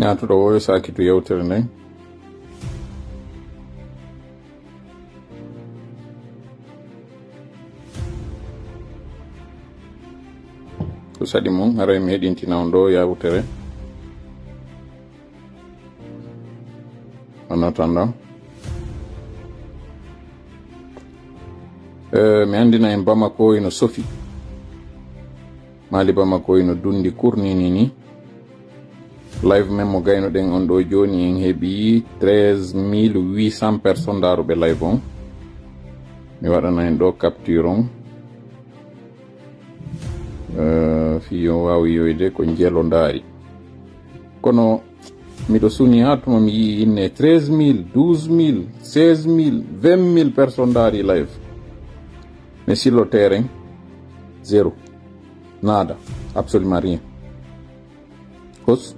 ñaatuɗo wo sakitu yewtere nden ko saɗi mum haray mi heɗintina on ɗo yawtere en attendant mi andina en Bamako ino sofi mali Bamako ino dundi kurnini ni live men mo gayno ɗen on ɗo joni en heeɓi 13800 personnes daruɓe live on mi waɗana en ɗo capture on fiyo wawi yoyde ko jeelo ndaari kono miɗo suni ha tuma mi yi inne 13000 12000 16000 20000 personnes daari live mais sur le terrain zéro nada absolument rien kos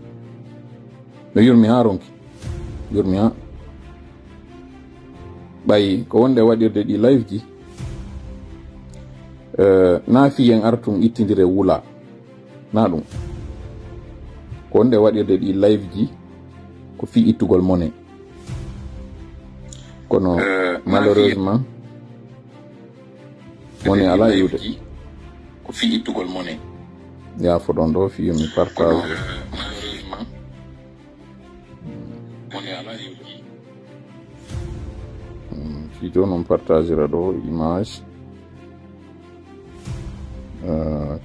no yurmi ha ronki yurmi ha ɓayi ko wonde waɗirde ɗi live ji na fiyen artum ittidire wula na ɗum ko wonde waɗirde ɗi live ji ko fi ittugol mone kono malheureusement mone ala iwde ko fi ittugol mone ya foɗon ɗo fiyo mi partage fijo non partagera ɗo image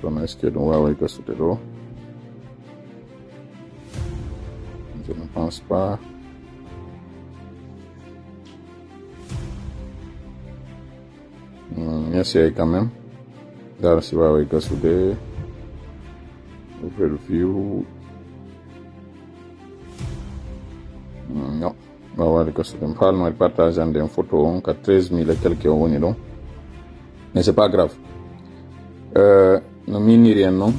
kono est ce que ɗum waway gasude ɗo je ne pense pas mi essaye quand même dara si waway gasude overview non wawade gasude mi falmari partage ande en photo on ka 13000 et quelque on woni ɗon mais c'est pas grave no miniri en noon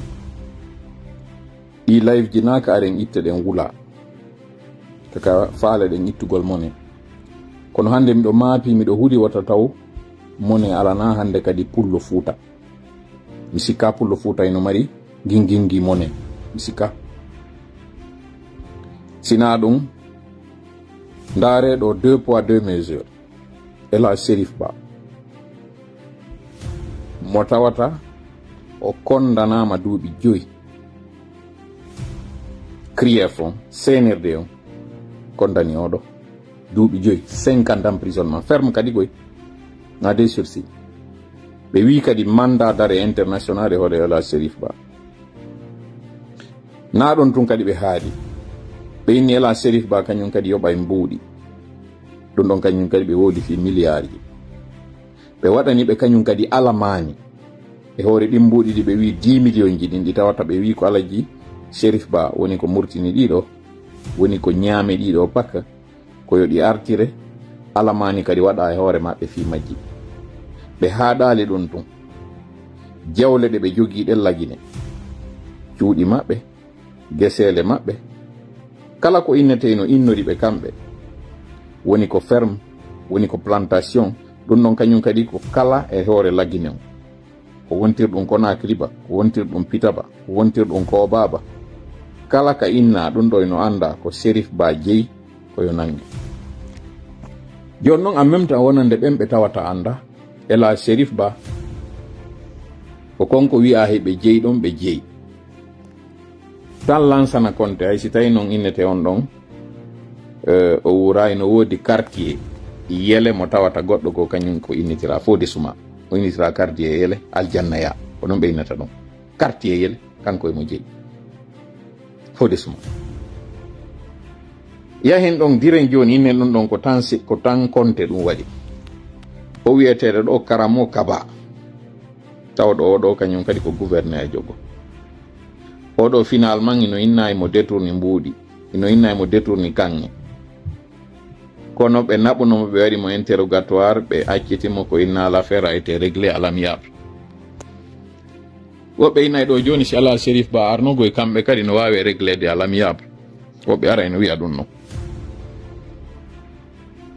ɗi live ji naka aren itta ɗen wula kaka faala ɗen ittugol mone kono hande miɗo maapi miɗo huuɗi wata taw mone alana hande kadi pullo fuuta mi sikka pullo fuuta ino mari gingingi mone mi sikka sina ɗum ndaare ɗo 2 poids 2 mesures ela Cherif Ba mo tawata o kondanama duuɓi 5 CRIEF on CNRD on kondani oɗo duuɓi 5 50 ans emprisonnement ferme kadi goy na des sursis ɓe wi kadi mandat d'arrêt international e hoɗe ela Cherif Ba na ɗon tun kadi ɓe haali ɓe inni ela Cherif Ba kañum kadi yoɓa e mbuuɗi ɗum ɗon kañum kadi ɓe woodi fi milliard ji ɓe waɗani ɓe kañum kadi alamani e hoore ɗin mbuuɗi ɗi ɓe wi 10 millions ji ɗin ɗi tawata ɓe wi ko alaji Cherif Ba woni ko murtini ɗiɗo woni ko ñaame ɗiɗo pakka koyo ɗi artire alamani kadi waɗa e hoore maɓɓe fi majji ɓe haaɗali ɗum tun jawle ɗe ɓe jogii ɗe lagine cuuɗi maɓɓe gesele maɓɓe kala ko innete no innori ɓe kamɓe woni ko ferme woni ko plantation ɗum ɗon kañum kadi ko kala e hoore lagine o ko wontirɗum Conakry ba ko wontirɗum Pitaba ko wontirɗum Kobaba kala ka inna ɗum ɗo no anda ko Cherif Ba jeyi koyo nangi joni noon en même temps wonande ɓen ɓe tawata anda ela Cherif Ba ko konko wi'a heɓe jeyi ɗon ɓe jeyi tan lansana konte hay si tawi noon innete on ɗon o wurayi no woodi quartier yele mo tawata goɗɗo ko kañum ko innitira Fodé Souma o innitira quartier yele aljanna ya ko noon ɓe innata ɗon quartier yele kanko e mo jeyi Fodé Souma yahen ɗon diren joni innen ɗum ɗon ko tan konte ɗum waɗi o wiyeteɗo ɗo Karamo Kaba tawɗo oɗo kañum kadi ko gouverneur jogo oɗo finalement ino innayi mo détourni mbuuɗi ino innayi mo détourni kanŋe kono ɓe naɓunomo ɓe waɗi mo interrogatoire ɓe accitimo ko inna l'affaire a été réglé à l'amiable woɓɓe innayi ɗo joni si ala Cherif Ba arnogo e kamɓe kadi no wawi réglede à l'amiable woɓɓe ara eno wiya ɗum non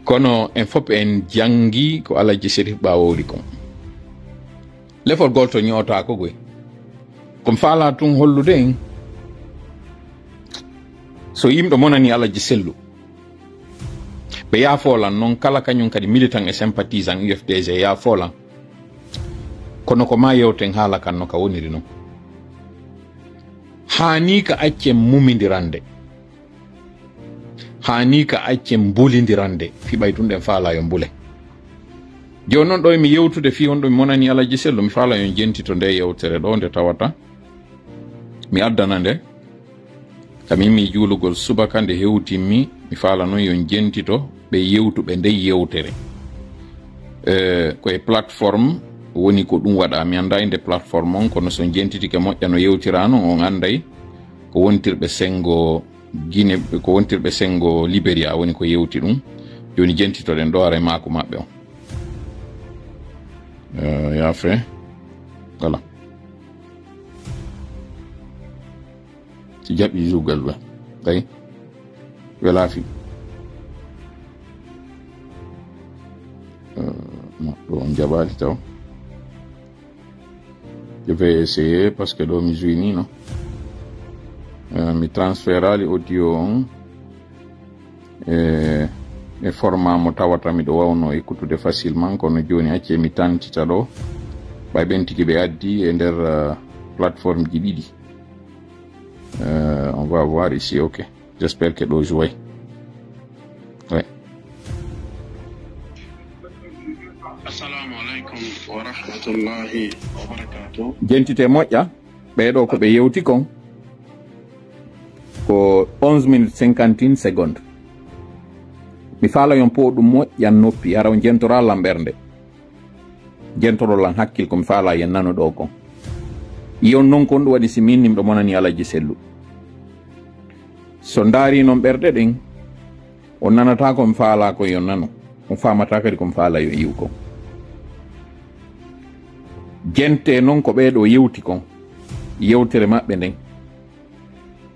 kono en fof en jangi ko alaji Cherif Ba wowli kon lefol golto ñoota ko goy komi faala tun hollude en so yimɗo monani alaji sellu ɓe yaafolan noon kala kañum kadi militant et sympathisant UFDG yaafolan kono ko ma yewten haala kan no ka woniri noon hani ka accen mumidirande hani ka accen bulidirande fiɓay tun ɗen faala yo mbule joni noon ɗo mi yewtude fi on ɗo mi monani alaji sellu mi faala yon jentito nde yewtere ɗo nde tawata mi addana nde kam yimmi juulugol subaka nde hewtimmi mi faala noon yon jentito ɓe yewtuɓe nde yewtere koye plateforme woni ko ɗum waɗa mi anda inde plateforme on kono so jentitike moƴƴa no yewtirano on anday ko wontirɓe sengo Guinée ko wontirɓe sengo Libéria woni ko yewti ɗum joni jentitoɗen ɗo ara mako maɓɓe on yaafe voilà si jaɓi jugal ɓe ay welaafi ɗo on jaɓali taw je vais essayer parce que ɗo mi joini no mi transférali audio on e format mo tawata miɗo wawno écoutude facilement kono joni acce mi tantita ɗo ɓay ɓen tigi ɓe addi e nder plateforme ji ɗiɗi on va voir ici ok j'espère que ɗo jouay ouais. Assalamu alaikum wa rahmatullahi wa barakatuh. Jentite moƴƴa ɓeɗo ko ɓe yewti kon ko 11 minutes 51 secondes mi faala yon po ɗum moƴƴan noppi hara o jentora lamɓerde jentorolan hakkil ko mi faala yen nano ɗo kon yon non kon ɗum waɗi si min nimɗo monani alaji sellu so ndaari noon ɓerɗe ɗen on nanata ko mi faala ko yon nano on famata kadi ko mi faala yo yiw kon jente noon ko ɓeɗo yewti kon yewtere maɓɓe nden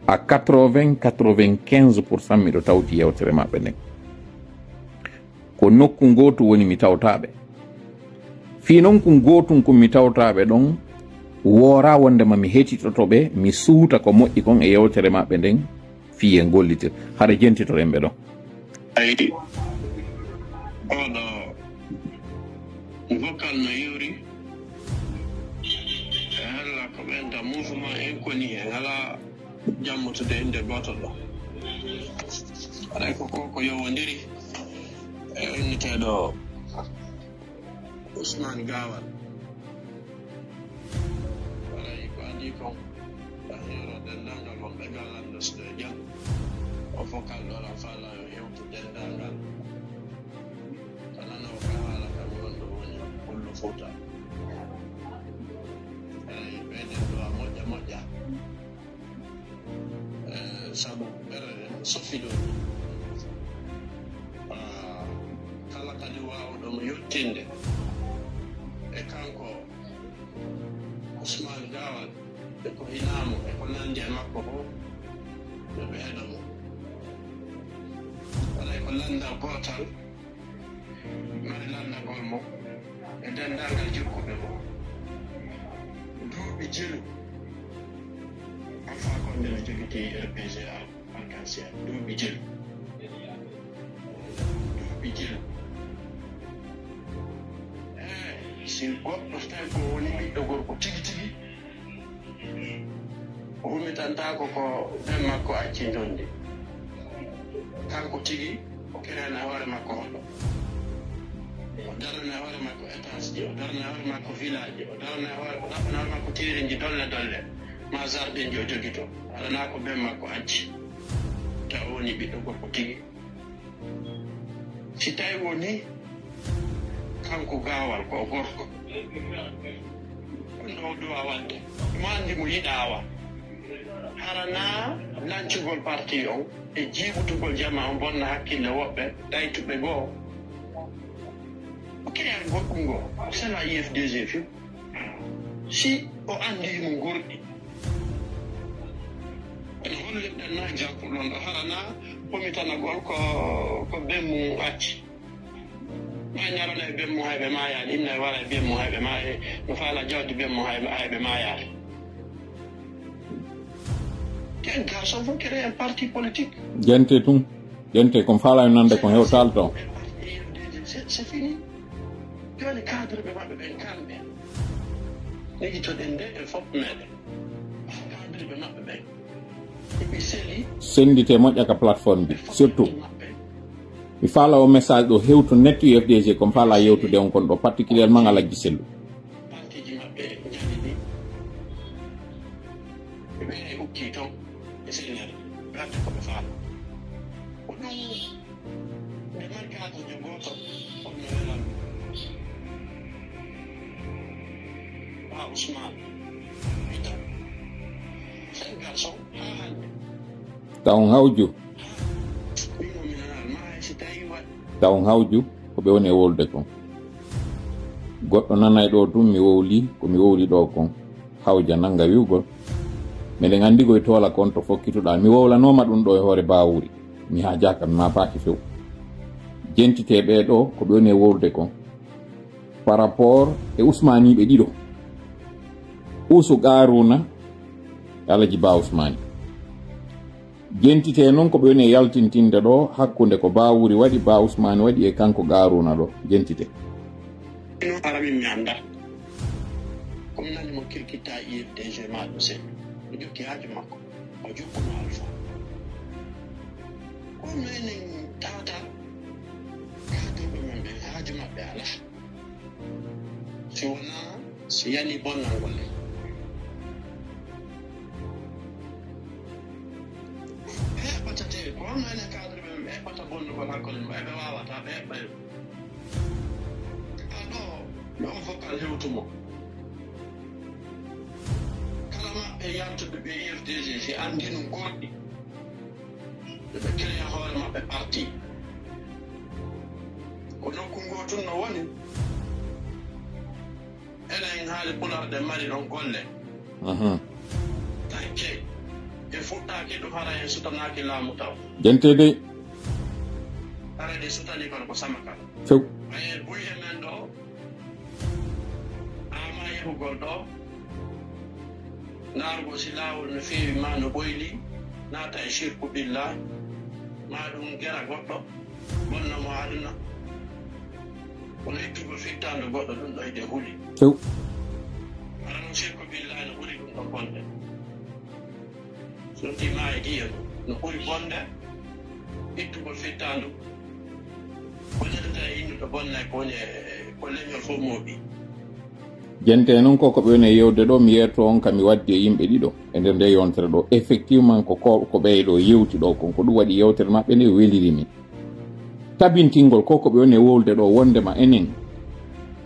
a 80-95% miɗo tawti yewtere maɓɓe nden ko nokku gotu woni mi tawtaɓe fi noon ko gotum ko mi tawtaɓe ɗon woora wondema mi hetitotoɓe mi suuta ko moƴƴi kon e yewtere maɓɓe nden fiye gollitir haɗa jentitoren ɓe ɗon ayi oɗo vocal no yewri e halla ko ɓenta mouvement inconi en ala jammotude inde gotol ɗo aɗay ko yowodiri e inniteɗo Ousmane Gawal aɗay ko andi kon hero dendagal wonɓe galande so jam o vocal ɗola faala yo hewtu dendagal kanano ka haala kam gonɗo woni hollo fouta eyi ɓeyden ɗo a moƴƴa moƴƴa sabu ɓerɗe sofiɗo kala kadi wawɗomo yettinde e kanko Ousmane Gawal e ko hinamo e ko nandi e makko ko ɓe ɓeeɗo mo waɗay ko landa gotal mari landagol mo e dendagal jokkuɓe mo duuɓi jelu alpha konde no jogiti RPG arc-en-ciel duuɓi jelu si goɗɗo tawi ko woni ɓiɗɗo gorko tigi tigi o humitantako ko ɓen makko acci jonde kanko tigi o kerani hoore makko hoɗo o darani hoore makko étage ji o darani hoore makko village ji o ɗaɓɓana hoore makko tirinji dolle dolle ma jardin ji o jogi to aɗana ko ɓen makko acci taw o woni ɓiɗɗo gorko tigi si tawi woni kanko Gawal ko gorko ɗum ɗo duwa wadde mo andi mo yiɗawa harana lancugol parti on e jiɓutugol jama on bonna hakkille woɓɓe ɗaytuɓe goo o keyat goɗɗum ngoo o sala IFDG fiw si o andimo gorɗi ene hollirɗen no exemple ɗon ɗo harana komitanagol ko ɓemmu acci ma ñarana e ɓemmu hayɓe mayaani inna e wara e ɓemmu hayɓe maaye no faala jawdi ɓemmu hayɓe mayaani un garçon faut créer un parti politique. Gente tum. Gente comme fala nande ko hewtal to. C'est fini. Joni cadre ɓe maɓɓe ɓen kamɓe ligitoɗen nde e fof meɗen cadre ɓe maɓɓe ɓen eɓe seli sendite moƴƴa ka plateforme bi surtout mi fala o message ɗo hewto netto UFDG comme fala yewtude on kon ɗo particulièrement ala laggi sellu partiji maɓɓe jani ɗi ɓe ukki ton e sennere ɓerde koɓe faala ko ɗum nde mari cadre jo goto onno welan Ousmane Peter c'est un garçon taw hawju taw hawju ko ɓe woni e wolde kon goɗɗo nanay ɗo tum mi wowli ko mi wowli ɗo kon hawja nanga wiwgol miɗen andi koye toola kon to fokkituɗa mi wowlanoma ɗum ɗo e hoore bawuri mi hajaka mi mapaki few jentiteɓe ɗo ko ɓe woni e wolde kon par rapport e Ousmaniɓe ɗiɗo Usu Garuna Alaji Ba Ousmani jentite non ko ɓe woni yaltintinde ɗo hakkunde ko Bawuri waɗi Ba Ousmani waɗi e kanko Garuna ɗo jentite no arami mi anda komi nani mo kirkitta IFDG maɗo sen o jokki haaju makko o jokkuno alpha ko menen tawata kaatoɓe men ɓe haaju maɓɓe ala si wona si yani bonnal golle heɓatate ko wonno ene cadre ɓe ɓe heɓata bonnugol hakkude ɓe ɓe wawata ɓe heɓɓay ɗo fokkal hewtumo kala maɓɓe yaltude ɓe IFDG si andi no goɗɗi ɓe créa hoore maɓɓe parti ko nokku ngo tun no woni enen haali Pularde mari ɗon golle tanke e fuɗɗaki ɗum hara en sutanaki laamu taw jentede arede sutani kono ko Samakal few aye buye men ɗo ama yehugol ɗo naarugo si laawol no feewi ma no ɓoyli naata e shirku billah ma ɗum gera goɗɗo bonnamo aduna kono ittugo fittando goɗɗo ɗum ɗo ide huuli few ara noon shirku billah no ɓuri ɗum ɗo bonde so tima e ɗiya no ɓuri bonde ittugol fittando ko ñande e innuɗo bonna ko woni ko leñol fof mooɓi jente non ko ɓe woni e yewde ɗo mi yetto on kam mi waddi e yimɓe ɗiɗo e nder nde yontere ɗo effectivement ko ɓeyɗo yewti ɗo kon ko ɗum waɗi yewtere maɓɓe nde welirimi tabintingol ko ɓe woni e wolde ɗo wondema enen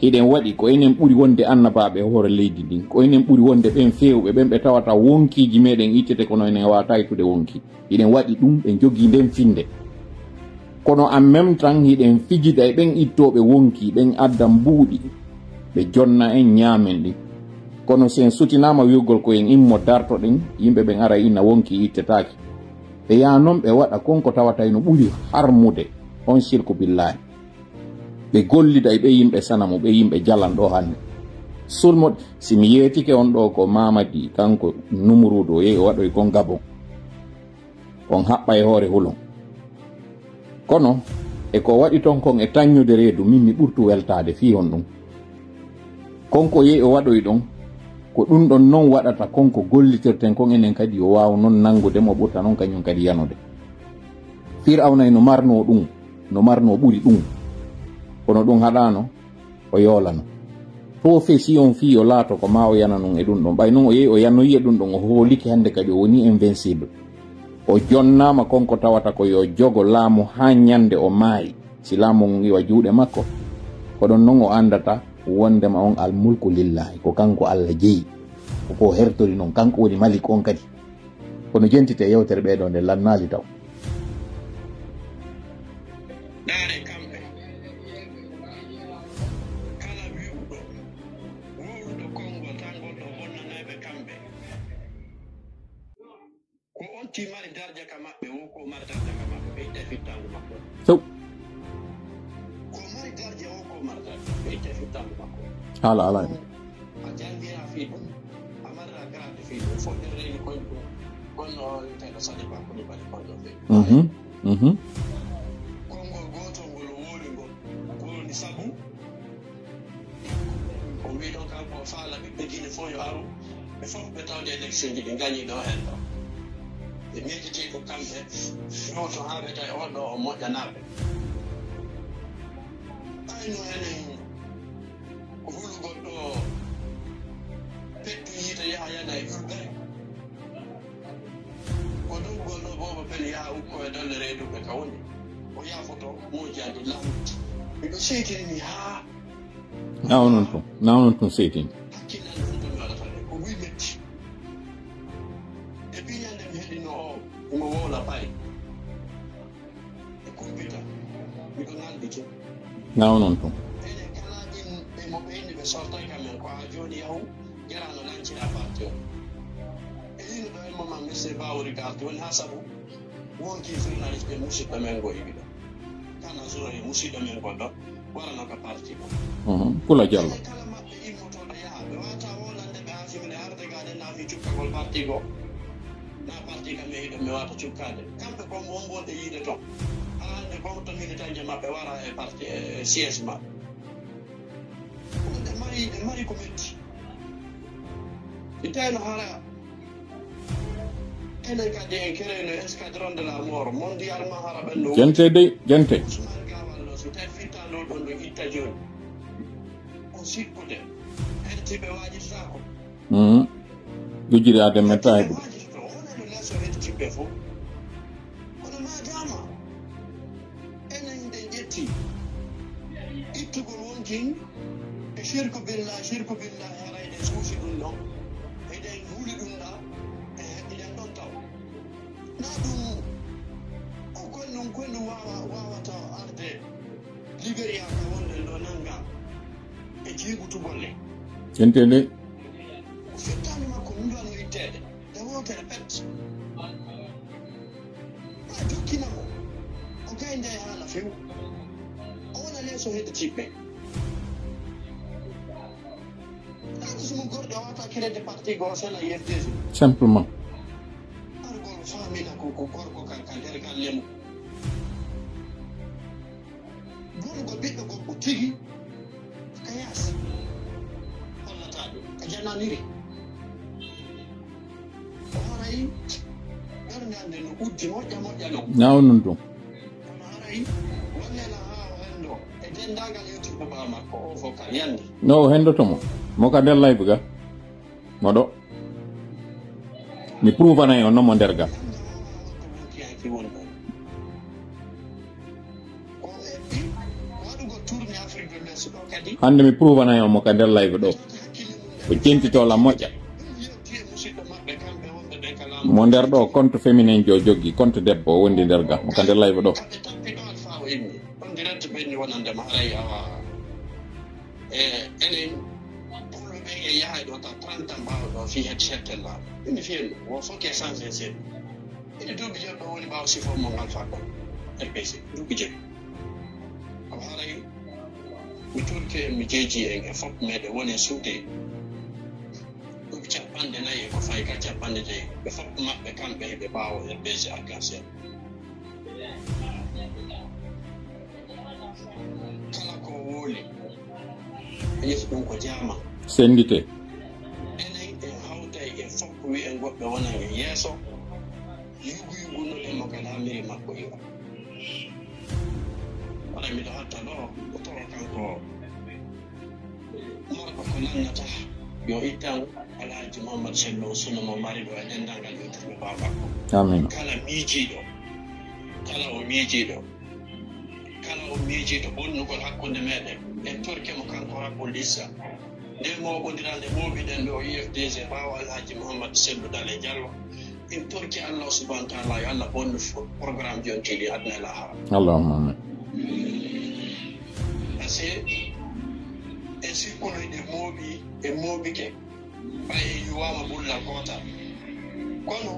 hiɗen waɗi ko enen ɓuri wonde annabaɓe e hoore leydi ndin ko enen ɓuri wonde ɓen fewɓe ɓen ɓe tawata wonkiji meɗen ittete kono enen wawata ittude wonki hiɗen waɗi ɗum ɓe jogui nden finde kono en même temps hiɗen fijida e ɓen ittoɓe wonki ɓen adda mbuuɗi ɓe jonna en ñaamen ɗin kono sen sutinama wiwgol ko en immo darto ɗen yimɓe ɓen ara inna wonki ittetaki ɓe yaha noon ɓe waɗa konko tawata no ɓuri harmude on shirku billahi ɓe gollida e ɓe yimɓe sanamo ɓe yimɓe jalan ɗo hande sulmo simi yeetike on ɗo ko Mamadi kanko Numrudo o yehi o waɗoy kon Gabon on haɓɓa e hoore hulon kono e ko waɗi ton kon e taññude reedu min mi ɓurtu weltade fi on ɗum konko yehi o waɗoy ɗon ko ɗum ɗon noon waɗata konko gollitirten kon enen kadi o wawa noon nangude mo ɓurta noon kañum kadi yanude Firawna no marno ɗum no marno ɓuri ɗum kono ɗum haɗano o yoolano profession fi o laato ko ma o yana nun e ɗum ɗon ɓay noon o yehi o yanoyi e ɗum ɗon o hooliki hande kadi o woni invincible o jonnama konko tawata ko yo jogo laamu ha ñande o maayi si laamu ngon iwa juuɗe makko ko ɗon noon o andata wondema on almulku lillahi ko kanko Allah jeeyi ko hertori noon kanko woni malik on kadi kono jentite yewtere ɓeɗo nde lannali taw ɗaare kamɓe kala wi'uɗo wowluɗo konngol tan ngol ɗo bonnanaɓe kamɓe ko on timari darja ka maɓɓe wo ko mari darja ka maɓɓe ɓe itta fittango makko so ko mari darja wo ko mari darja ɓe itta fittango makko ala a jangira fi ɗum a marira grade fi ɗum foɗɗirreni koye ɗum gonno goto intendo Saliba Coulibaly kondo fe kongol goto ngol woni ngol woni sabu o wi ɗon kanko faala ɓiɓɓe diine fof yo aru ɓe fof ɓe tawde élection ji ɗi gañi ɗo hen ɗo ɓe miijete ko kamɓe yoto ha weta e oɗo o moƴƴanaɓe ayno enen hulugol ɗo peddu yiita yaha yana e ƴulɓere ko ɗumgol ɗo bobo pen yaha ukko e dolle reeduɓe ka woni o yafoto moƴƴandi lawti miɗo seytini ha nawnon tun seytini hakkillan ɗum ɗum waɗata ɗe ko wi metti e piñande mi heɗino o omo wowla payi e kumpita miɗo nalɗike nawnon tun enen kala ɗin ɓe mo ɓe inni ɓe sortay kamen ko ha joni yahu jarano lancira parti o e yino ɗo en moment monsieur Bawori garti woni ha sabu wonki journaliste ɓe musidɗo men go yiɓi ɗo kana journali musidɗo men gonɗo warano ka parti ko Kula Diallo kala maɓɓe immotoɗo yaha ɓe wata wolande ɓe ha fimine harde gaɗen naafi cukkagol parti go na parti kam yehiɗo mi wata cukkade kamɓe kom wonɓonɗe yiide toon hala hande gomto militante maɓɓe wara e parti e siége maɓɓe ɗe mari ko metti si tawino hara enen kadi en kereno escadron de la mort mondialement hara ɓenno jente dey jente Ousmane Gawallo so tawi firtanɗo ɗon ɗo itta joni ko sikkude hedtiɓe wajitako gujiri ade metta heɓude wajito wonano lesso hedtiɓe fof kono madama enen nde ƴetti ittugol wonkin e shirku billah harayde suusi ɗum ɗon eɗen huuli ɗum ɗa e eɗen ɗon taw na ɗum konɗum wawata arde Libéria ka wonɗen ɗo nanga e jiiɓutugolle jente dey ko fettani makko ɗum ɗo no ittede nde wotere pet ma jokkinamo o gaynde e haala few o wona leeso heɗitiɓɓe aɗa sumo gorɗo o wata créde parti go sela IFDG simplement argol famina ko gorko ka nder gallemo gongo ɓiɗɗo gorko tigi ka yaasi hollata ɗum ka jananiri o haray ɓernde ande no uddi moƴƴa no nawnon tun kono haray wonnela ha o henndo e dendagal yettuɓe ɓawa makko o fof ka yandi no o hendotomo moka nder live ga moɗo mi provanayi o nomo nder ga wonkiyaki wonɗo o eɓɓi waɗugo tourné Afrique de l'Ouest ɗo kadi hande mi provanayi o moka nder live ɗo hakkille mum ko jentitola moƴƴa ɗum yetti e musidɗo maɓɓe kamɓe wonɓe ɓe kala mo nder ɗo compte féminin jo joggi compte debbo o wondi nder ga moka nder live ɗo kamɓe tappi ɗo alfa o immi on direct ɓenni wonandema haray awa e enen pulɓe ɓe e yahay ɗo ta 30 ans mbawa ɗo fi het chettella ine fiyenno wo foke changé seeɗa ine duuɓi jeɗ ɗo woni ɓawa sifo mo alfa ɗo RPC duuɓi jeɗ o haray mi turki en mi jeeji en e fof meɗen woni suude ɗum 4 ko fayi ka 4 ɓe fof maɓɓe kamɓe heɓe ɓawo RPC arc-en-ciel kala ko wooli e yeeso ɗum ko jama sendite enen en hawtay e fof wi en goɓɓe wonan e yeeso yugunoɗen mo kala miri makko iwa waɗa miɗo hatta ɗo o tawa kanko marko ko nannata yo ittan Alhaji Mouhamadou Sello suno mo mari ɗo e dendangal yettuɓe ɓawa makko amin kala o miijiɗo bonnugol hakkunde meɗen en torkemo kanko Rabbul Issa nde moɓodirande moɓiɗen ɗo IFDG ɓawa Alhaji Mouhamadou Sello Dale Diallo en torki Allah subhanahu wa taala yo Allah bonnu programme jontili adna la ha allahumma amin parce que en sikkunoyɗe mooɓike ɓaye yuwama ɓulla gotal kono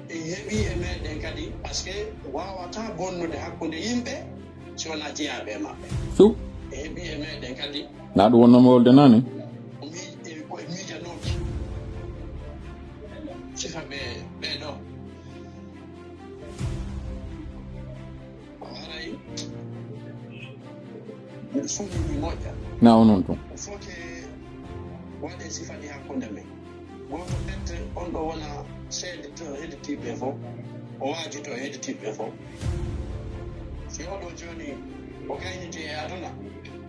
en heeɓi e meɗen kadi par ce que wawata bonnude hakkude yimɓe si wona jeeyaɓe maɓɓe su e heeɓi e meɗen kadi na ɗum wonnoma wolde nane koye miijanoki sifa ɓeɗo haray fuɗɗi moƴƴa na o noon tun foke waɗe sifani hakkunde men goto tente on ɗo wona seede to heɗitiɓe fof o waaji to heɗitiɓe fof si oɗo joni o gayniti e aduna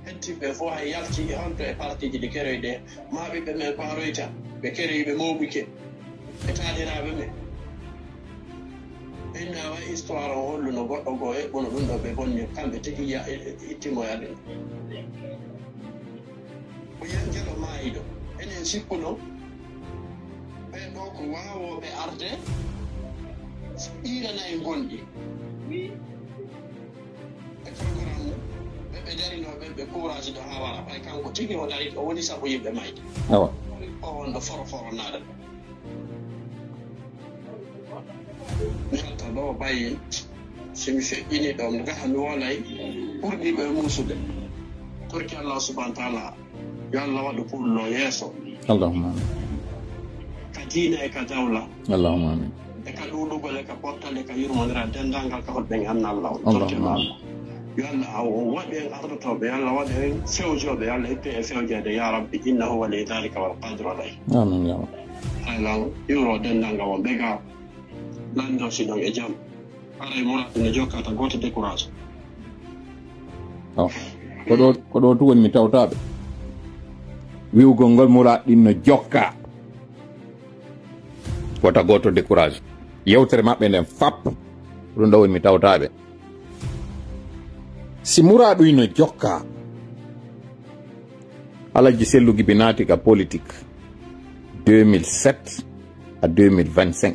heɗitiɓe fof hay yalti honto e partiji ɗi keroyɗe maɓiɓe men ko haroyta ɓe keroyiɓe mawɓike ɓe taɗiraɓe men inna wa histoire o holluno goɗɗo goo eɓɓuno ɗum ɗo ɓe bonni kamɓe tigi ittimoyaɗe ko jelo maayiɗo enen sikkuno ɓen ɗo ko wawoɓe arde ɓirana e gonɗi e programme ɓeɓe darinoɓe ɓe courage ɗo ha wara ɓay kanko tigi o dari o woni sabu yimɓe mayde awa o wonɗo foro naɗa mi halta ɗo ɓayi somi feƴƴini ɗo mi gaha mi wolay ɓurɗiɓe musude torki allah subahana taala yo allah waɗu pullo yeeso allahumma amin ka diina e ka dawla allahumma amin e ka ɗuɗugol e ka portal e ka yurmodira dendangal ka holɓe ganna allah on torkema allah yo allah o waɗi en ardotoɓe yo allah waɗi en fewjoɓe yo allah ippe e fewjede ya rabbi innahu wali dalika wal qadru alay amin ya rabbi haylan yuro dendanga won ɓega lando si ɗon e jaam aray muraɗu ne jokkata goto décourage ko ɗo tu woni mi tawtaɓe wiwgol ngol muraɗin no jokka wota goto décourage yewtere maɓɓe nden fap ɗum ɗo woni mi tawtaɓe si muraɗuy no jokka alaji sellugi bi naati ka politique 2007 à 2025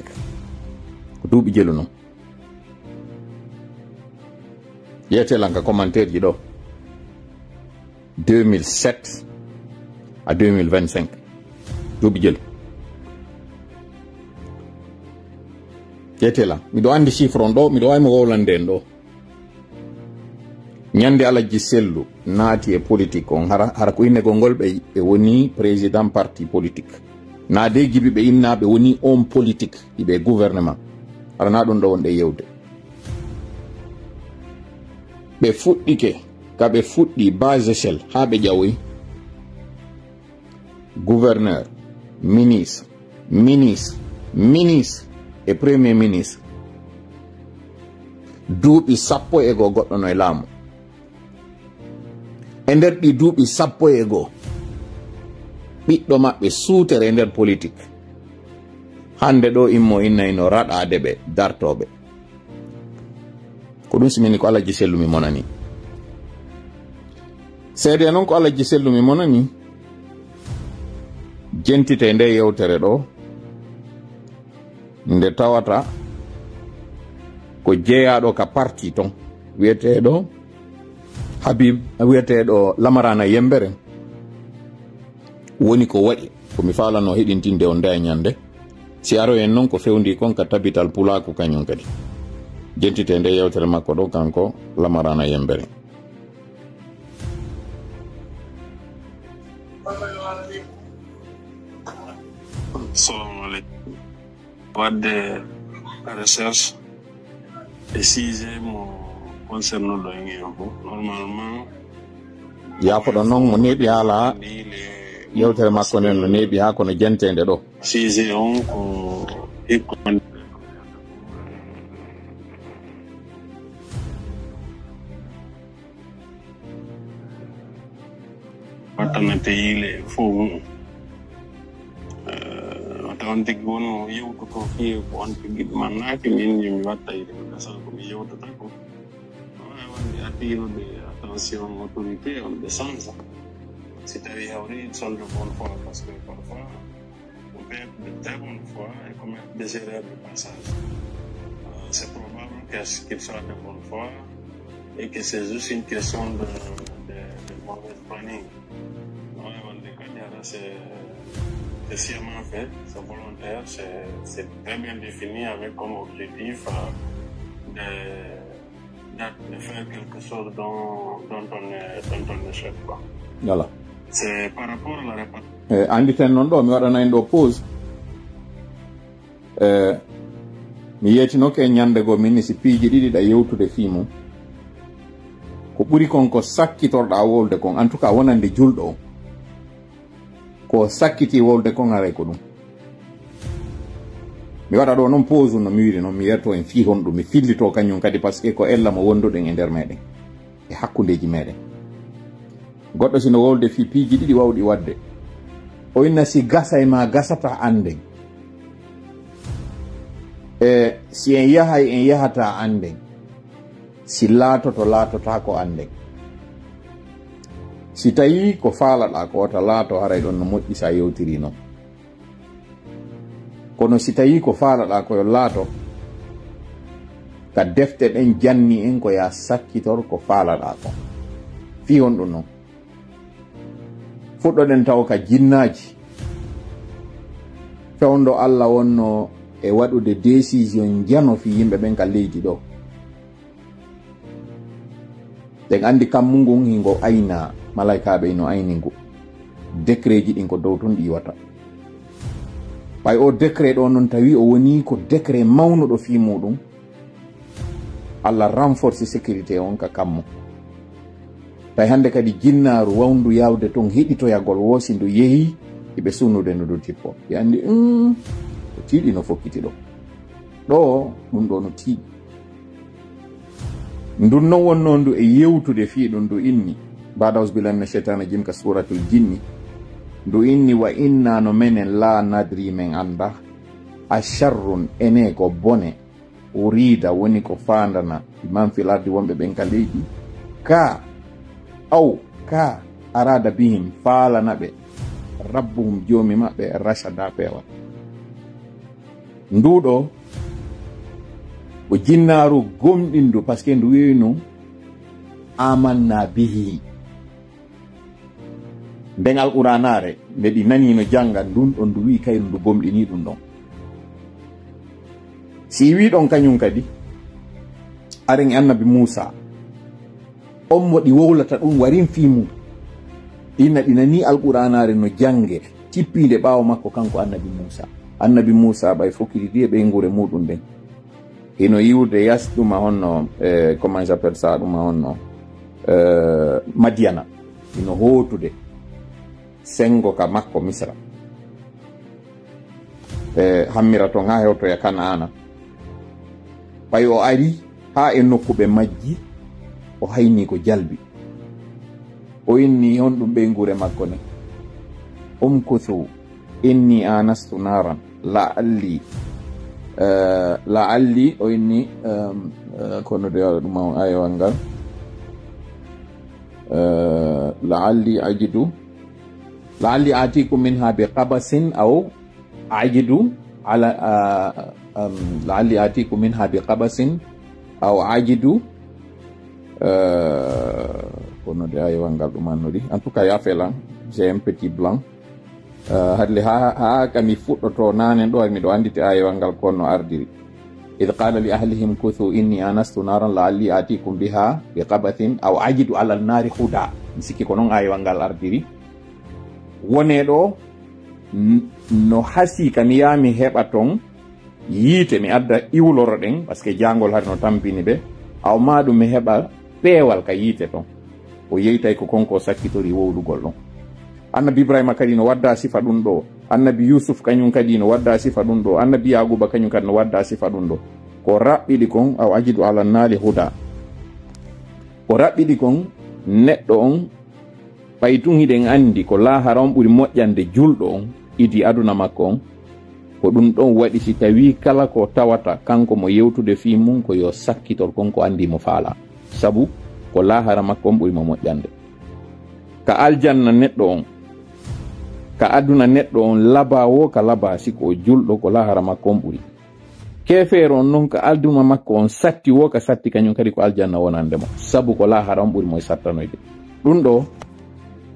ko duuɓi jelu noon yetelan ka commentaire ji ɗo 2007 à 2025 duuɓi jelu yetelan miɗo andi chiffre on ɗo miɗo wawimi wowlande en ɗo ñande alaji sellu naati e politique on hara ko innegol ngol ɓe woni président parti politique na de gibi ɓe inna ɓe woni on politique iɓe gouvernement hara na ɗum ɗo wonɗe yewde ɓe fuɗɗike ka ɓe fuɗɗi bas échelle ha ɓe ƴawoyi gouverneur ministre e premier ministre duuɓi 10 e goo goɗɗo no e laamu e nder ɗi duuɓi 10 e goo ɓiɗɗo maɓɓe suutere e nder politique hande ɗo immo innayno raɗade ɓe dartoɓe ko ɗum simini ko alaji sellu mi monani seede noon ko alaji sellu mi monani jentite nde yewtere ɗo nde tawata ko jeeyaɗo ka parti ton wiyeteɗo Habib wiyeteɗo Lamarana Yembere woni ko waɗi komi falano heɗintinde on nde ñande si aro en noon ko fewndi kon ka tabital pulaku kañum kadi jentite nde yewtere makko ɗo kanko Lamarana Yembere. Assalamu alaikum. Wadde recherche e sujet mo concerne ɗo en normalement yafoɗo noon mo neeɓi haala yewtere makko nden no neeɓi ha kono jentede ɗo sujet on ko hikkonde wattana teyile fof on tigi won yewtuto fiye ko on tigi mannaki min mi watta ide mi gasal komi yewtata ko wonde attirude attention autorité on de sens si tawi hawri solde bonne foi parce que parfois on peut être de très bonne foi et commettre des erreurs de passage c'est probable qu'il soit de bonne foi et que c'est juste une question de mauvais planning wonde kadi ara c'est sciemment fait, c'est volontaire, c'est très bien défini avec comme objectif de faire quelque chose dont on échappe pas. Voilà. C'est par rapport à la répartition. Andi ten non ɗo mi waɗana en ɗo pause mi yetinoke ñande go min si piiji ɗiɗi ɗa yewtude fimu ko ɓuri kon ko sakkitorɗa wolde kon en tout cas wonande julɗo on ko sakkiti wolde kon aray ko ɗum mi waɗa ɗo noon pause no mi wiri noon mi yerto en fi honɗum mi fillito kañum kadi par ce que ko ella mo wonduɗen e nder meɗen e hakkundeji meɗen goɗɗo sino wolde fi piiji ɗiɗi wawɗi wadde o inna si gasa e ma gasata anden e si en yahay en yahata anden si laatoto laatota ko anden si tawi ko faalaɗa ko wata laato haray ɗon no moƴƴi sa yewtiri noon kono si tawi ko faalaɗa koyo laato ka defte ɗen janni en ko ya sakkitor ko faalaɗa ko fi on ɗum noon fuɗɗoɗen taw ka jinnaji fewndo Allah wonno e waɗude décision jano fi yimɓe ɓen ka leydi ɗo ɗen andi kammu ngun hingo ayna malaikaɓe ino ayni ngu décret ji ɗin ko dow ton ɗiwata ɓay o décret ɗo noon tawi o woni ko décret mawnuɗo fi muɗum Allah renforce sécurité on ka kammo tawi hande kadi jinnaru wawndu yawde ton heɗitoyagol woosi ndu yeehi hiɓe sunnude ndu ɗo tippo ɓe andi ko tiiɗi no fokkiti ɗo ɗum ɗo no tiiɗi ndun non wonno ndu e yewtude fi ɗum ndu inni bada ausbillahi mina cheitani jim ka suratul jinni ndu inni wa inna no menen la nadri men anda a sharrun ene ko bone urida woni ko fandana man fil ardi wonɓe ɓen ka leydi ka aw ka arada bihim faalana ɓe rabbuhum joomi maɓɓe rachada peewal nduɗo ko jinnaru gomɗindu par ce que ndu wiyno amanna bihi nden alquranare nde ɗi nanino janga ndun ɗon ndu wi kayru ndu gomɗini ɗum ɗon si wi ɗon kañum kadi aren annabi Musa on mo ɗi wowlata ɗum warin fimu inna ɗinani alquranare no jange tippinde ɓawo makko kanko annabi Musa ɓay fokkiti e ɓeygure muɗum nden ino yiwde yasɗuma honno comment j'appelle ça ɗuma honno Madiana ino hotude sengo ka makko Misra hammira ton ha hewtoya Kana'ana ɓay o ari ha e nokkuɓe majji o hayni ko jalbi o inni hon ɗum ɓeygure makko ne umkuthu inni anastu naran la'alli o inni kono de ɗum ayewal ngal la'alli atikum minha bi qabasin aw ajidu ala la'alli atikum minha bi qabasin aw ajidu kono de ayewal ngal ɗum annori en tout cas yafelan j'ai un petit blanc hadle ha kami fuɗɗoto nanen ɗo miɗo anditi ayewal ngal konno ardiri id qala li ahlihim kuthu inni anastu naran la'alli atikum biha bi qabathin aw ajidu ala nari huda mi sikki ko noon ayewal ngal ardiri wone ɗo no hasi kami yami heɓa ton yiite mi adda iwloro ɗen par ce que jangol hari no tampini ɓe aw ma ɗum mi heɓa peewal ka yiite ton o yeytay ko konko sakkitori wowlugol ɗon annabi Ibrahima kadi no wadda sifa ɗum ɗo annabi Yusuf kañum kadi no wadda sifa ɗum ɗo annabi Yaguba kañum kadi no wadda sifa ɗum ɗo ko raɓɓiɗi kon aw ajidu ala nali huda ko raɓɓiɗi kon neɗɗo on ɓaytun hiɗen andi ko lahara on ɓuri moƴƴande julɗo on idi aduna makko on ko ɗum ɗon waɗi si tawi kala ko tawata kanko mo yewtude fi mum ko yo sakkitor konko andi mo faala sabu ko lahara makko on ɓuri mo moƴƴande ka aljanna neɗɗo on ka aduna neɗɗo on labawo ka laba siko o julɗo ko lahara makko on ɓuri kefeere on noon ka alduma makko on satti wo ka satti kañum kadi ko aljanna wonande mo sabu ko lahara on ɓuri moye sattanoyde ɗum ɗo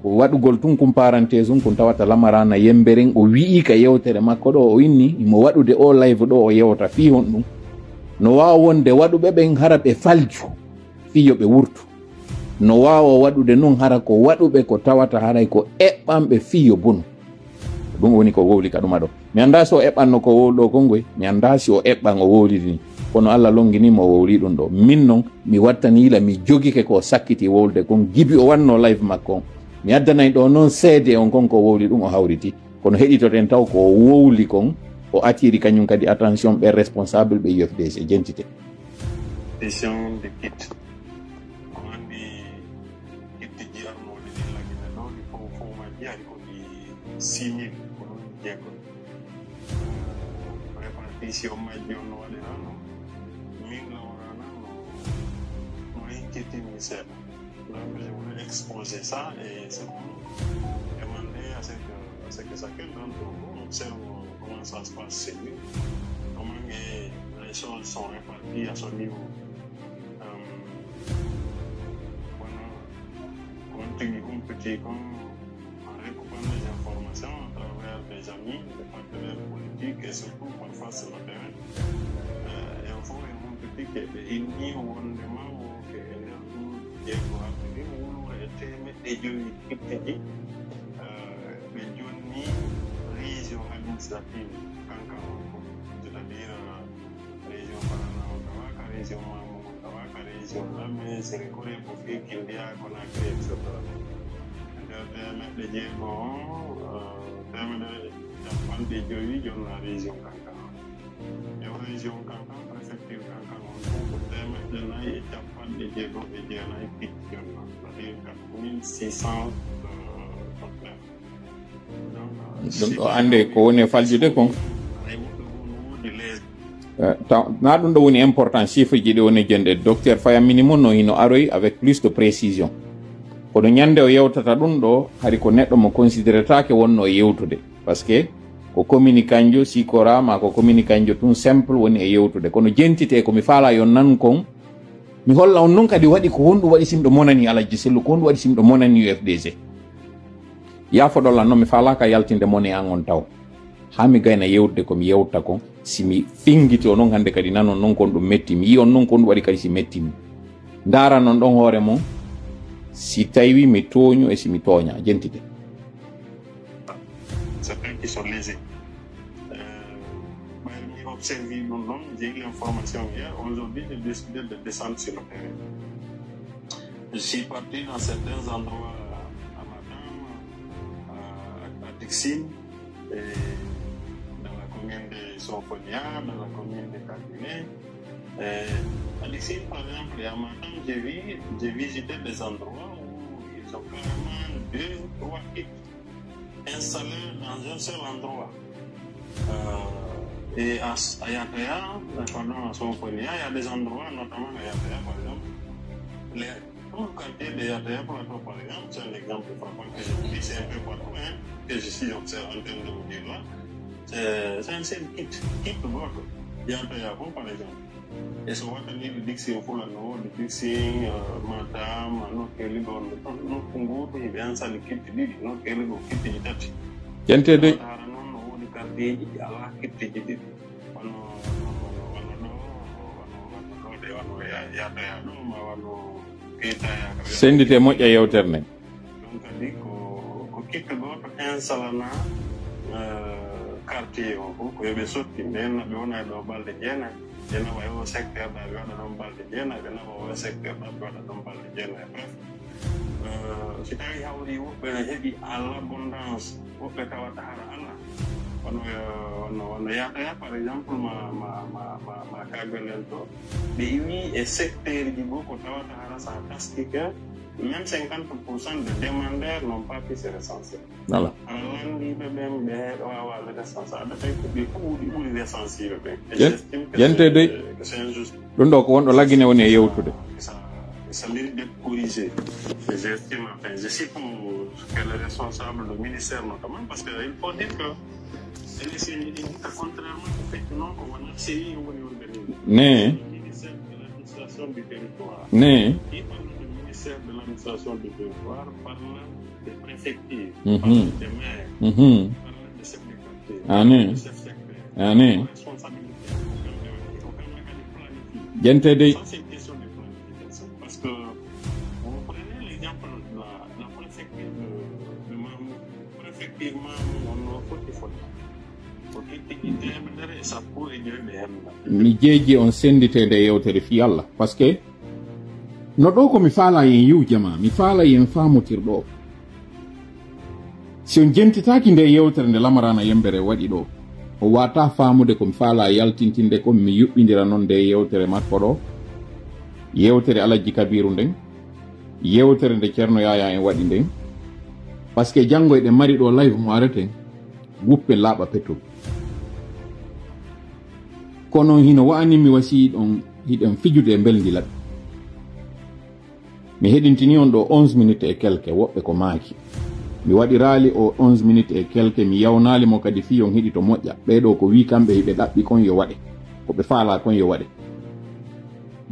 ko waɗugol tun kum parenthèse um kun tawata lamarana yemberen o wi'i ka yewtere makko ɗo o inni mo waɗude o live ɗo o yewta fi hon ɗum no wawa wonde waɗuɓe ɓen hara ɓe falju fiyo ɓe wurtu no wawa waɗude noon hara ko waɗuɓe ko tawata haray ko eɓɓamɓe fiyo bunu ɗum woni ko wowli ka ɗuma ɗo mi anda so o eɓɓanno ko wowɗo kongoy mi anda si o eɓɓan o wowliri ni kono Allah longinimo o wowli ɗum ɗo min noon mi wattanila mi jogike ko sakkiti wowlde kon gibi o wanno live makko on mi addanayi ɗo noon seede on kon ko wowli ɗum o hawriti kono heɗitoten taw ko wowli kon o attiri kañum kadi attention ɓe responsable ɓe UFDC jentite question de kit ko andi kittiji arnoɗe ɗi lagine ɗo ɗi fof maji ari ko ɗi 6000 ko ɗon jeegol répartition majji on no waɗirano min laworana no inquiétimi seeɗa donc je voulais exposer ça et c'est pour demander à ce que chacun d'entre nous observe comment ça se passe chez lui, comment les choses sont réparties à son niveau. Voilà, on en recoupant des informations à travers des amis, des partenaires politiques et surtout parfois sur le terrain. Et on faut un petit que il n'y a pas de région administrative, c'est-à-dire région Paranawaka, région Mamouakawaka, région Lamé, Sénécoré, Bouffé, Kindia, Conakry, etc. Le Diego, Japan de Joyi, dans la région Kankan. La région Kankan, préfecture Kankan, on peut permettre de naître Japan de Diego et de naître c'est-à-dire 4600 ɗum ɗo ande ko woni e faljude kon na ɗum ɗo woni important chiffre ji ɗi woni jonde docteur Fayamini mon no hino aroy avec plus de précision kono ñande o yewtata ɗum ɗo hari ko neɗɗo mo considéretake wonno yewtude par ce que ko communicanjo sikora ma ko communicanjo tun simple woni e yewtude kono jentite komi faala yon nan kon mi holla on noon kadi waɗi ko honɗum waɗi simɗo monani Alaji Sellu ko honɗum waɗi simɗo monani UFDC yafoɗolla noon mi falaka yaltinde mone an on taw ha mi gayna yewtude komi yewta kon simi fingiti o noon hande kadi nanon noon kon ɗum metti mi yi on noon ko ɗum waɗi kadi si mettimi ndara noon ɗon hoore mon si tawi mi toñu e simi toña jentite certains qui sont lésés observé non, j'ai eu l'information hier. Aujourd'hui, j'ai décidé de descendre sur le terrain. Je suis parti dans certains endroits à Madame, à Dixine, dans la commune de Sofonia, dans la commune de Cabinet. À Dixine, par exemple, et à Madame, j'ai visité des endroits où ils ont carrément 2 ou 3 kits installés dans un seul endroit. Et à Yataya, pardon, à Sofonia, il y a des endroits, notamment à Yataya, par exemple, tout le quartier de Yataya, par exemple, c'est un exemple frappant que je vous dis, c'est un peu partout, hein, que je suis observé en train de vous dire là. C'est un seul kit de bloc, Yataya, par exemple. Et ce voit tenir le Dixie Fulano, le Dixie, Madame, non, Kéligon, non, Congo, il vient ça, le kit de non, Kéligon, kit de Tati. Jentede sendite moƴƴa yewtere nde donc adi ko kitta goto insalana quartier o fof ko yoɓe sotti nden ɓe wona ɗo balɗe jeenayi ɓe nawa o secteur ɗa ɓe waɗa ɗon balɗe jeenayi ɓe nawa o secteur ɗa ɓe waɗa ɗon balɗe jeenayi bref si tawi hawri woɓɓe ne heeɓi à l'abondance woɓɓe tawata hara Allah wono yataya par exemple ma kagolel to ɓe iwi e secteur ji goo ko tawata hara sa taski que même 50% de demandeurs n'ont pas pu se recenser. Voilà. Alors landiɓe ɓen ɓe heeɗo wawade recensé aɗa tawi ko ɓe ɓuri recensiɓe ɓen jentede c'est injuste ɗum ɗo ko wonɗo laggine woni e yewtude ça mérite d'être corrigé. J'estime, enfin, je suis pour que les responsables du ministère notamment, parce qu'il faut dire que contrairement au fait que non, qu'on a série au niveau de ministère de l'administration du territoire. Qui parle du ministère de l'administration du territoire, parlant des préfectures, parlant des maires, parlant des chefs de quartier, des chefs secteurs, responsabilité, aucun cas de planifier. Ça, c'est une question de planification. Parce que vous prenez l'exemple de la préfecture de Mamou. Préfecture Mamou, on a mi jeeji on senditede yewtere fi Allah parce que no ɗo ko mi faala yen yiwjama mi faala yen famotirɗo si on jentitaki nde yewtere nde lamarana yembere waɗi ɗo o wata famude komi faala yaltintinde ko mi yuɓɓidira noon nde yewtere makko ɗo yewtere Alhaji Kabiru nden yewtere nde Ceerno Yaya en waɗi nden par ce que janngo eɗen mari ɗo live mo areten wuppe laaɓa petrol kono hino wa'animi wasi ɗon hiɗen fijude e beldi laɓi mi heɗintini on ɗo 11 minutes e quelque woɓɓe ko maaki mi waɗi raali o 11 minutes e quelque mi yawnali mo kadi fi on heɗi to moƴƴa ɓeɗo ko wi kamɓe hiɓe ɗaɓɓi kon yo waɗe ko ɓe faala kon yo waɗe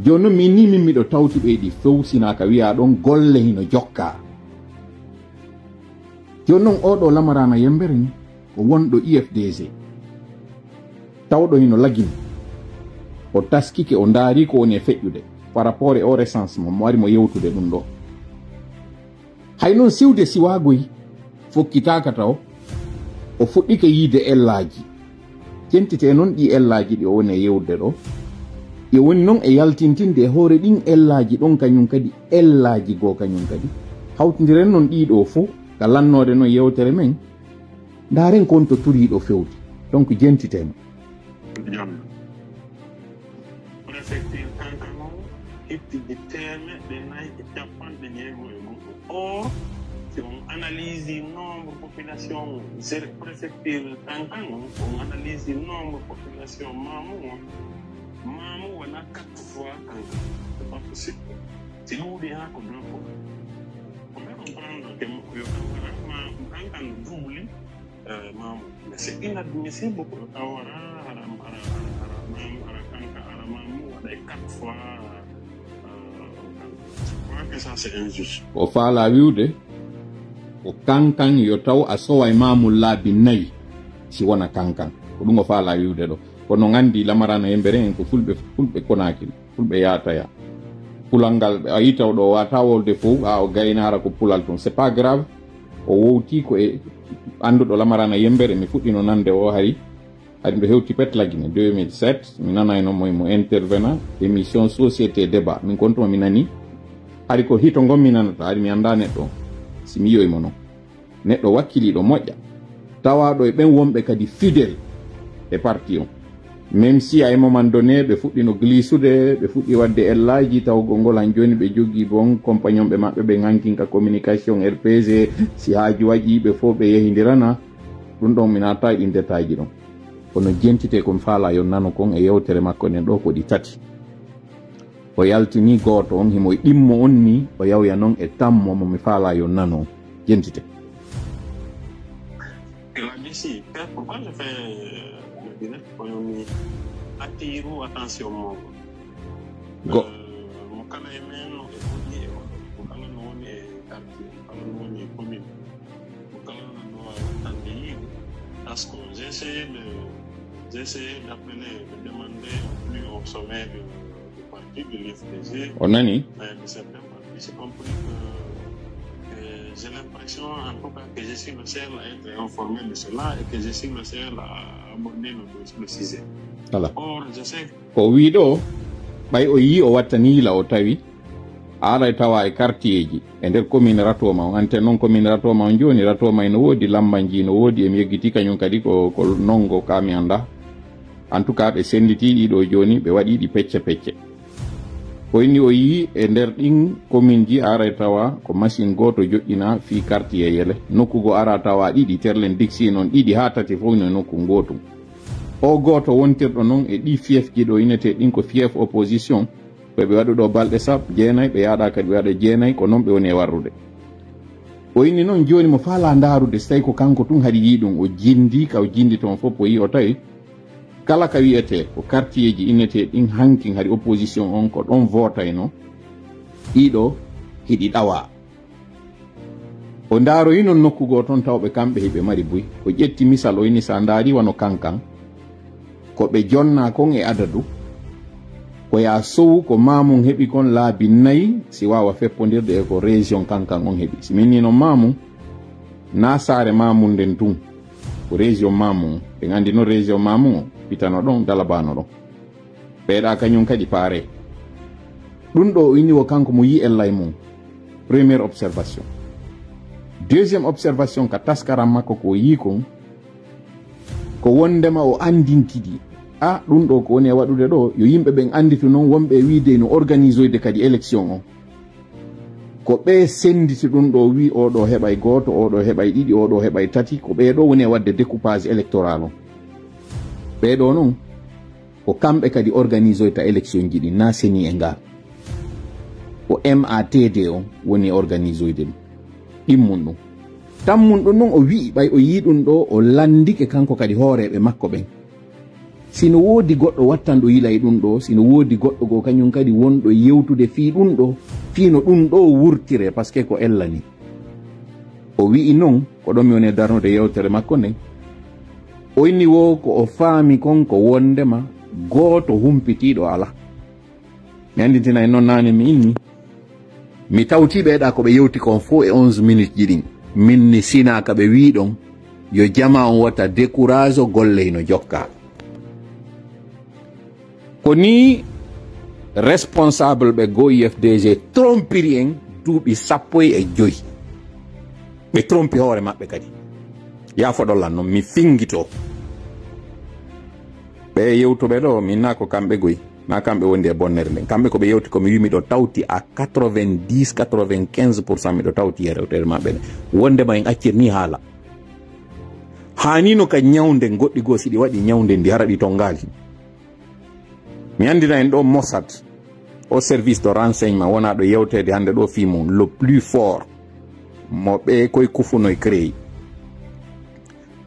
joni noon min ni min miɗo tawti ɓeyɗi fewsinaka wiya ɗon golle hino jokka joni noon oɗo lamarana yembere ni ko wonɗo IFDG tawɗo hino lagini o taskike o ndaari ko woni e feƴƴude par rapport e o recensement mo wari mo yewtude ɗum ɗo hay noon siwde siwagoyi fokkitaka taw o fuɗɗike yiide ellaji jentite noon ɗi ellaji ɗi o woni e yewde ɗo e woni noon e yaltintinde e hoore ɗin ellaji ɗon kañum kadi ellaji goo kañum kadi hawtidiren noon ɗiɗo fo ka lannode noon yewtere men ndaren kon to turiɗo fewti donc jentiteno or si on analyse nombre population préfecture Kankan on analyse nombre population Mamou on a 4 fois Kankan c'est pas possible si nous déjà qu'on doit on peut comprendre que Kankan double Mamou mais c'est inadmissible pour avoir Mamou avec 4 fois ça c'est injuste o faala wiwde o Kankan yo taw a sowa e Mamou laabi 4 si wona Kankan ko ɗum o faala wiwde ɗo kono gandi lamarana yembere en ko fulɓe Konakri fulɓe yataya pulal ngal a yi taw ɗo wata wolde fof o gaynara ko pulal ton c'est pas grave o wowti ko e anduɗo lamarana yembere mi fuɗɗino nande o hari ɗo hewti Petlagine 2007 mi nanayno mo intervenant émission société débat min kontuma mi nani hari ko hito gommi nanata hari mi anda neɗɗo si mi yiyoymo noon neɗɗo wakkiliɗo moƴƴa tawaɗo e ɓen wonɓe kadi fidèle e parti on même si à un moment donné ɓe fuɗɗino glisude ɓe fuɗɗi wadde ellaji tawgol ngol han joni ɓe jogui bon compagnon ɓe maɓɓe ɓe gankinka communication RPG si haaju waɗi ɓe fof ɓe yehidirana ɗum ɗon mi nata ɗin détail ji ɗon kono jentite komi faala yo nano kon e yewtere makko nen ɗo ko ɗi tati o yaltini goto on himo ɗimmo on ni o yawya noon e tammo momi faala yo nano jentite. Pourquoi je fais le direct pour nous attirer attention mon go mon canal même et mon canal non est quartier canal non est commune mon canal non est attendre parce que j'essaie d'appeler de demander plus au sommet du parti de l'IFDG on nani certains partis c'est compris que j'ai l'impression en tout cas que je suis le seul à être informé de cela et que je suis le seul à aborder le sujet. Voilà. Or, je sais ko wiɗo ɓay o yi o wattanila o tawi a aɗa tawa e quartier ji e nder commune ratoma on ante noon commune ratoma on joni ratoma eno woodi lambanji no woodi emi yeggiti kañum kadi ko nongo ka mi anda en tout cas ɓe senditi ɗiɗo joni ɓe waɗi ɗi pecce pecce ko inni o yi e nder ɗin commune ji ara tawa ko machine goto joƴƴina fi quartier yele nokkugo ara tawa ɗiɗi terlen dixi noon ɗiɗi ha tati fof no nokku gotum o goto wontirɗo noon e ɗi fief ji ɗo inete ɗin ko fief opposition koɓe waɗuɗo balɗe sappo jeenayyi ɓe yaɗa kadi ɓe waɗa jeenayyi ko noon ɓe woni e warrude o inni noon joni mo faala ndarude so tawi ko kanko tun haɗi yi ɗum o jindi ka o jindi toon fof o yi o tawi kala ka wiyete ko quartier ji innete ɗin hankin haɗi opposition on ko ɗon votayno ɗiɗo hiɗi ɗawa o ndaroyi noon nokkugo toon tawɓe kamɓe hiɓe mari buy o ƴetti misal o inni sa ndaari wano Kankan ko ɓe jonna kon e adadu ko ya sowu ko Mamum heɓi kon laabi 4 si wawa feppodirde e ko région Kankan on heɓi si min ni noon Mamum na saare Mamum nden tun ko région Mamou ɓe gandi no région Mamou pitano ɗon dalabano ɗon ɓeeɗa kañum kadi paare ɗum ɗo inni wo kanko mo yi ellay mum première observation. Deuxième observation ka taskaram makko ko yi kon ko wondema o andintidi ɗum ɗo ko woni e waɗude ɗo yo yimɓe ɓen anditu noon wonɓe wiide no organisoyde kadi élection o ko ɓe senditi ɗum ɗo wi oɗo heɓay goto oɗo heɓay ɗiɗi oɗo heɓay tati ko ɓeɗo woni e wadde découpage électoral o ɓeɗo noon ko kamɓe kadi organisoyta élection ji ɗi na seni e ngal ko MATD o woni organisoyde ɗum ɗimmum ɗum tammum ɗum noon o wi ɓay o yi ɗum ɗo o landike kanko kadi hooreɓe makko ɓen sino woodi goɗɗo wattanɗo yilay ɗum ɗo sino woodi goɗɗo go kañum kadi wonɗo yewtude fii ɗum ɗo fiino ɗum ɗo wurtire par ce que ko ellani o wi'i noon ko ɗon mi woni e darnude yewtere makko nden o inni wo ko o faami kon ko wondema gooto humpitiɗo ala mi anditina en noon nane mi inni mi tawti ɓeeɗa ko ɓe yewti kon fo e 11 minutes ji ɗin min ni sinaka ɓe wi ɗon yo jama on watta décourage o golle no jokka ko ni responsable ɓe go IFDG trompiri en duuɓi 15 ɓe trompi hoore maɓɓe kadi yafoɗollan noon mi fingito ɓe yewtuɓe ɗo min na ko kamɓe goyi na kamɓe wondi e bonnere nden kamɓe ko ɓe yewti komi wi miɗo tawti à 90-95% miɗo tawti e rewtere maɓɓe ɗe wondema en accir ni haala hanino ka ñawde goɗɗi goo siɗi waɗi ñawde ndi hara ɗi to ngaali mi andina en ɗo Mossad au service de renseignement wona ɗo yewtede hande ɗo fi mum le plus fort mo ɓe koye kufunoye créé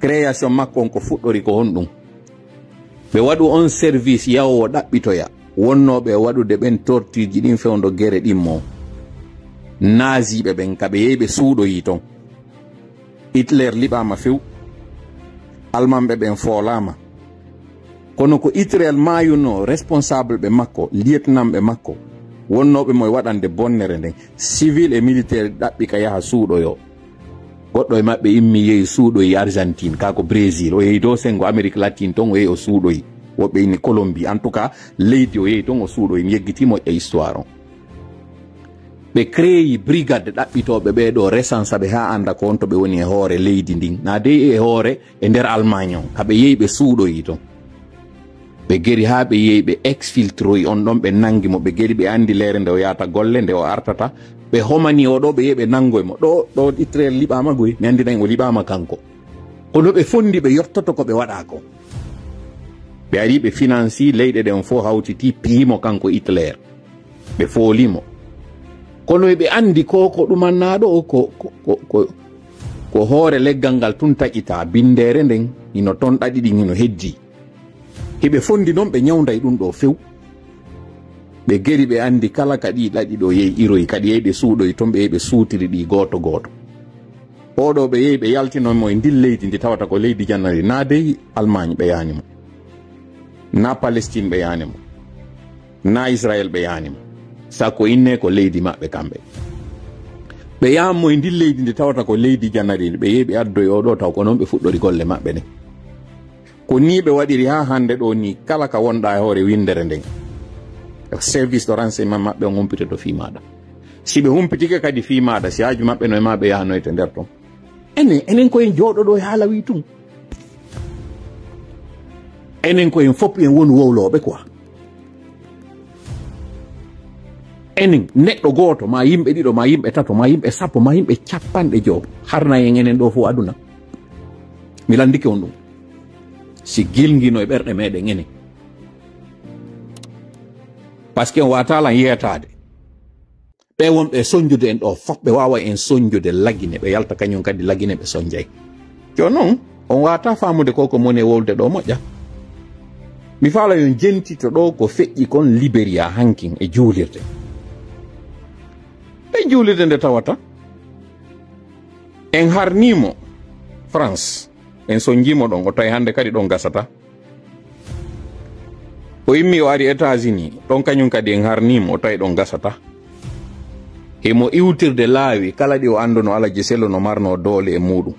création makko on ko fuɗɗori ko honɗum ɓe waɗu on service yawowo ɗaɓɓitoya wonnoɓe waɗude ɓen tortiji ɗin fewdo guerre ɗimmo naziɓe ɓen kaɓe yehi ɓe suuɗoyi ton Hitler liɓama few almanɓe ɓen foolama kono ko Israel mayuno responsable ɓe makko lieutenant ɓe makko wonnoɓe moye waɗande bonnere nden civil et militaire ɗaɓɓi ka yaha suuɗoyo goɗɗo e maɓɓe immi yehi suuɗoyi Argentine ka ko Brésil o yehi dow sengo Amérique latine ton o yehi o suuɗoyi woɓɓe inni Colombie en tout cas leydi o yehi ton o suuɗoyi mi yeggitimo e histoire on ɓe créyi brigade ɗaɓɓitoɓe ɓeɗo resansa ɓe ha anda ko on to ɓe woni e hoore leydi ndin na dey e hoore e nder Allemagne on kaɓe yehi ɓe suuɗoyi ton ɓe geri ha ɓe yehi ɓe exfiltroyi on ɗon ɓe nangi mo ɓe geri ɓe andi leere nde o yahata golle nde o artata ɓe homani oɗo ɓe yehi ɓe nangoye mo ɗo Israel liɓama goy mi andina en o liɓama kanko kono ɓe fondi ɓe yottoto ko ɓe waɗa ko ɓe ari ɓe financi leyɗe ɗen fo hawtiti piimo kanko Hitler ɓe foolimo kono ɓe andi ko ɗumannaɗo ko hoore leggal ngal tun taƴita bindere nden ino ton ɗaɗiɗi ino heddi heɓe fondi noon ɓe ñawday ɗum ɗo few ɓe geri ɓe andi kala kadi ɗaɗi ɗo yehi iroyi kadi yehi ɓe suuɗoyi ton ɓe yehi ɓe suutiri ɗi goto goto oɗo ɓe yehi ɓe yaltinomo e ndin leydi ndi tawata ko leydi jannari na dey Allemagne ɓe yanimo na Palestine ɓe yanimo na Israel ɓe yanimo sako inne ko leydi maɓɓe kamɓe ɓe yammo e ndin leydi ndi tawata ko leydi jannari ɓe yehi ɓe addoy oɗo taw ko noon ɓe fuɗɗori golle maɓɓe ɗe ko ni ɓe waɗiri ha hande ɗo ni kala ka wonɗa e hoore windere nden service de renseignement maɓɓe on humpitoto fi maɗa si ɓe humpitike kadi fi maɗa si haaju maɓɓe no e ma ɓe yahanoyte nder ton enen koyen jooɗoɗo e haala wi tum enen koyen fof en woni wowloɓe quoi enen neɗɗo goto ma yimɓe ɗiɗo ma yimɓe tato ma yimɓe sappo ma yimɓe capanɗe joob harna en enen ɗo fof aduna mi landike on ɗum si gilguino e ɓerɗe meɗen enen par ce que on watalan yeyatade ɓe wonɓe soñjude en ɗo fof ɓe wawa en soñjude lagine ɓe yalta kañum kadi lagine ɓe soñjay joni noon on wata famude koko moni e wolde ɗo moƴƴa mi faala yon jentito ɗo ko feƴƴi kon Libéria hankin e juulirde ɓe juulirde nde tawata en harnimo France en soñjimo ɗon o tawi hande kadi ɗon gasata o immi o ari États-Unis ɗon kañum kadi en harnimo o tawi ɗon gasata hemo iwtirde laawi kala ɗi o anduno alaji selo no marno doole e muɗum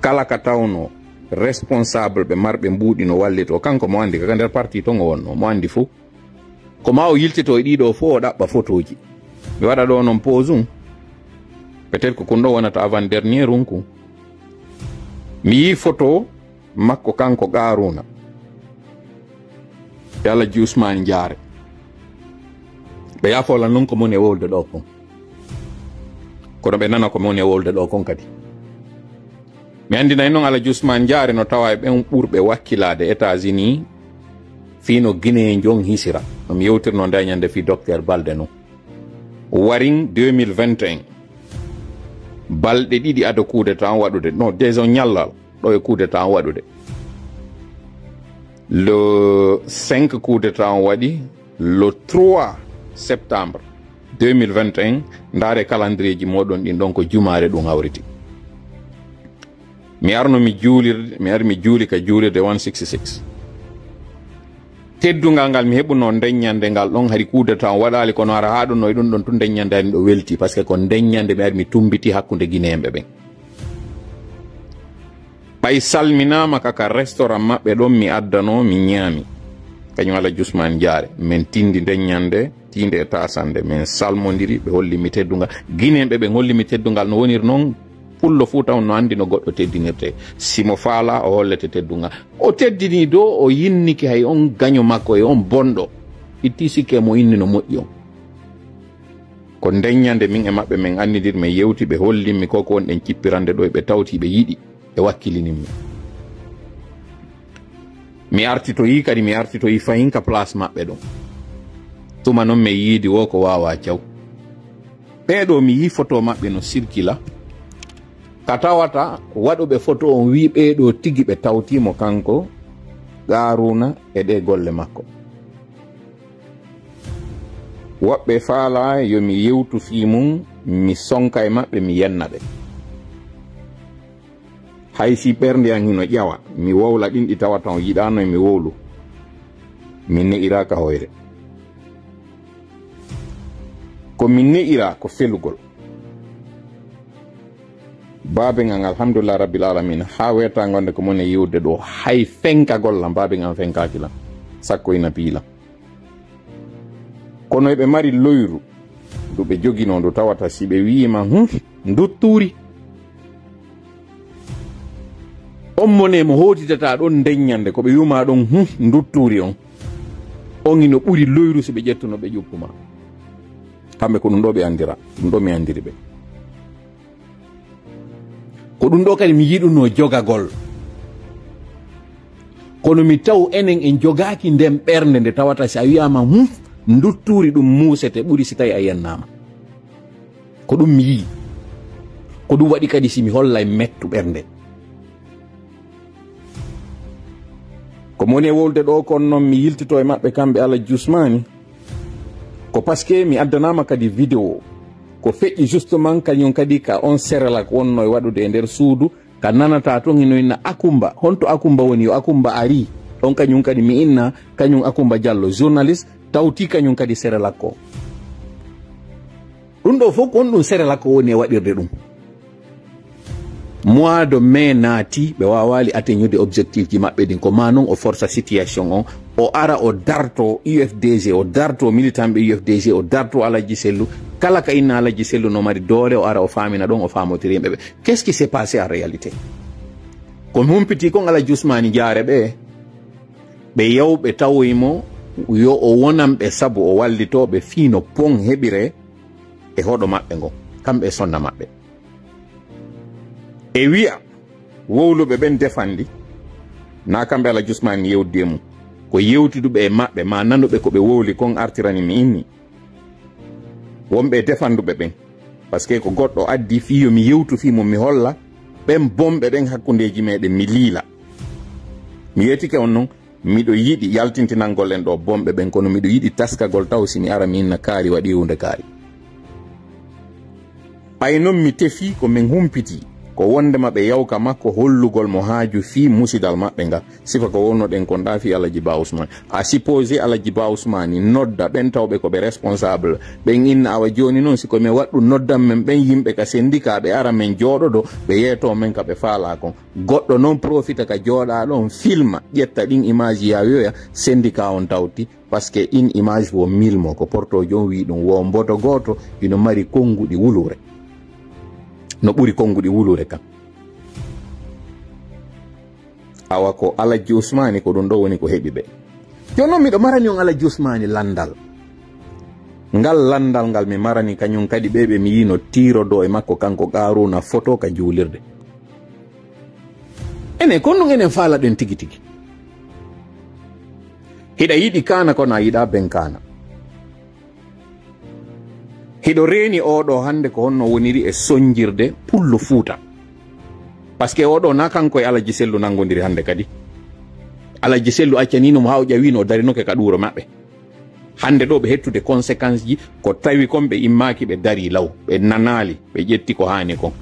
kala ka tawno responsable ɓe marɓe mbuuɗi no wallito kanko mo andi kaka nder parti to ngo wonno mo andi fou ko ma o yiltito e ɗiɗo fo o ɗaɓɓa photoji mi waɗa ɗo noon pause um peut être ko kon ɗo wonata avant dernier unku mi yi photo makko kanko Garuna e Alaji Ousmane Diaré ɓe yafola noon ko moni e wolde ɗo kon kono ɓe nana ko moni e wolde ɗo kon kadi mi andinay noon Alaji Ousmane Diaré no tawa e ɓen ɓurɓe wakkilade États-Unis fino Guinée jon hisira mi yewtirno nde ñande fi docteur Balde noon warin 2021 balɗe ɗiɗi ado coup d'état waɗude non déjà ñallal ɗo e coup d'état waɗude le 5 coup d'état waɗi le 3 septembre 2021 ndaare calendrier ji moɗon ɗin ɗon ko jumare ɗum hawriti mi arno mi juuli ka juulirde 166 teddungal ngal mi heɓuno ndeññande ngal ɗon hari coup d'état waɗali kono ara ha ɗum no e ɗum ɗon tu ndeññande ani ɗo welti par ce que ko ndeññande mi ari mi tumbiti hakkude guinéemɓe ɓen ɓay salminama kaka restaurant maɓɓe ɗon mi addano mi ñaami kañum Alaji Ousmane Diaré min tindi ndeññande tinde e tasande min salmodiri ɓe hollimi teddungal guinéemɓe ɓen hollimi teddungal no woniri noon pullo fuu taw no andi no goɗɗo teddinirte simo faala o hollete teddungal o teddini do o yinniki hay on gaño makko e on bonɗo itti sikke mo inni no moƴƴi on ko ndeññande min e maɓɓe min annidir min yewti ɓe hollimi koko wonɗen cippirande ɗo ɓe tawti ɓe yiɗi ɓe wakkilinimi mi artitoyi kadi mi artitoyi fayin ka place maɓɓe ɗon tuma noon mi yiidi wo ko wawa thiaw ɓeɗo mi yi photo maɓɓe no circula ka tawata waɗuɓe photo on wi ɓeɗo tigi ɓe tawtimo kanko Garuna e ɗe golle makko woɓɓe faala yomi yewtu fi mum mi sonka e maɓɓe mi yenna ɓe hay si ɓernde an hino ƴawa mi wowla ɗin ɗi tawata o yiɗano e mi wowlu mi ne'iraka hoyre ko mi ne'ira ko felugol babe ngan alhamdulillah rabbil alamin ha weta gonde ko moni yiwde ɗo hay fenka gollam babe ngan fenkakila sakko ina piila kono eɓe mari loyru ndu ɓe jogino ndu tawata si ɓe wiima dutturi on mone mo hotitata ɗon ndeññande ko ɓe wiuma ɗon dutturi on ino ɓuri loyru so ɓe ƴettuno ɓe ƴuppuma kamɓe ko ɗum ɗo ɓe andira ɗum ɗo mi andiri ɓe ko ɗum ɗo kadi mi yiɗuno jogagol kono mi taw enen en jogaki nden ɓernde nde tawata si a wiyama dutturi ɗum musete ɓuri si tawi a yennama ko ɗum mi yii ko ɗum waɗi kadi si mi holla e mettu ɓernde ko moni e wolde ɗo kon noon mi yiltito e maɓɓe kamɓe Alaji Ousmane ko par ce que mi addanama kadi vidéo ko feƴƴi justement kañum kadi ka on Cerelac wonno e waɗude e nder suudu ka nanata toon hino inna Akumba honto Akumba woni yo Akumba ari ɗon kañum kadi mi inna kañum Akumba Diallo journaliste tawti kañum kadi Cerelac ko ɗum ɗo fof ko on ɗum Cerelac ko woni e waɗirde ɗum mois de mai naati ɓe wawali atteignude objectif ji maɓɓe ɗin ko ma noon o força situation on o ara o darto UFDG o darto militant ɓe UFDG o darto Alaji Sellu kala ka inna Alaji Sellu no mari doole o ara o famina ɗon o famotiri yimɓe ɓe qu'est ce qui s'est passé en réalité ko humpiti kon Alaji Ousmane Diaré ɓe yewɓe tawoymo yo o wonanɓe saabu o wallitoɓe fiino pon heɓire e hoɗo maɓɓe ngon kamɓe sonna maɓɓe e wiya wowluɓe ɓen defandi na kamɓe Alaji Ousmane yewdi mum ko yewtiduɓe e maɓɓe ma nanuɓe ko ɓe wowli kon artirani mi inni wonɓe defanduɓe ɓen par ce que ko goɗɗo addi fi yomi yewtu fi mum mi holla ɓen bomɓe ɓen hakkudeji meɗen mi liila mi wiyetike on noon miɗo yiɗi yaltintinangol en ɗo bomɓe ɓen kono miɗo yiɗi taskagol taw si mi ara mi inna kaari waɗi hunde kaari ɓay noon mi tefi ko min humpiti ko wonde maɓe yawka makko hollugol mo haaju fi musidal maɓɓe ngal sifa ko wonno ɗen kon ɗa fi Alaji Ba Ousmane a supposé Alaji Ba Ousmane nodda ɓen tawɓe koɓe responsable ɓen inna awa joni noon siko min waɗɗu noddan men ɓen yimɓe ka sendika ɓe ara men jooɗoɗo ɓe yeeto men ka ɓe faala kon goɗɗo noon profita ka jooɗa ɗon filma ƴetta ɗin image ya wiyoya sendika on tawti par ce que in image wo milmo ko porto jon wi ɗum wo mboto goto ino mari konnguɗi wulure no ɓuri konnguɗi wulure kam awa ko Alaji Ousmane ko ɗum ɗo woni ko heɓi ɓe joni noon miɗo marani on Alaji Ousmane landal ngal landal ngal mi marani kañum kadi ɓe mi yino tirodo e makko kanko Qaruna photo ka juulirde enen kon ɗum enen faala ɗen tigi tigi hiɗa yiɗi kana kono a yiɗa ben kana hiɗo reeni oɗo hande ko honno woniri e soñjirde pullo Fuuta par ce que oɗo na kanko e Alaji Sellu nangodiri hande kadi Alaji Sellu accaninomo ha o ƴawino o darinoke ka ɗuuro maɓɓe hande ɗo ɓe hettude conséquence ji ko tawi kon ɓe immaki ɓe dari law ɓe nanali ɓe ƴetti ko hani kon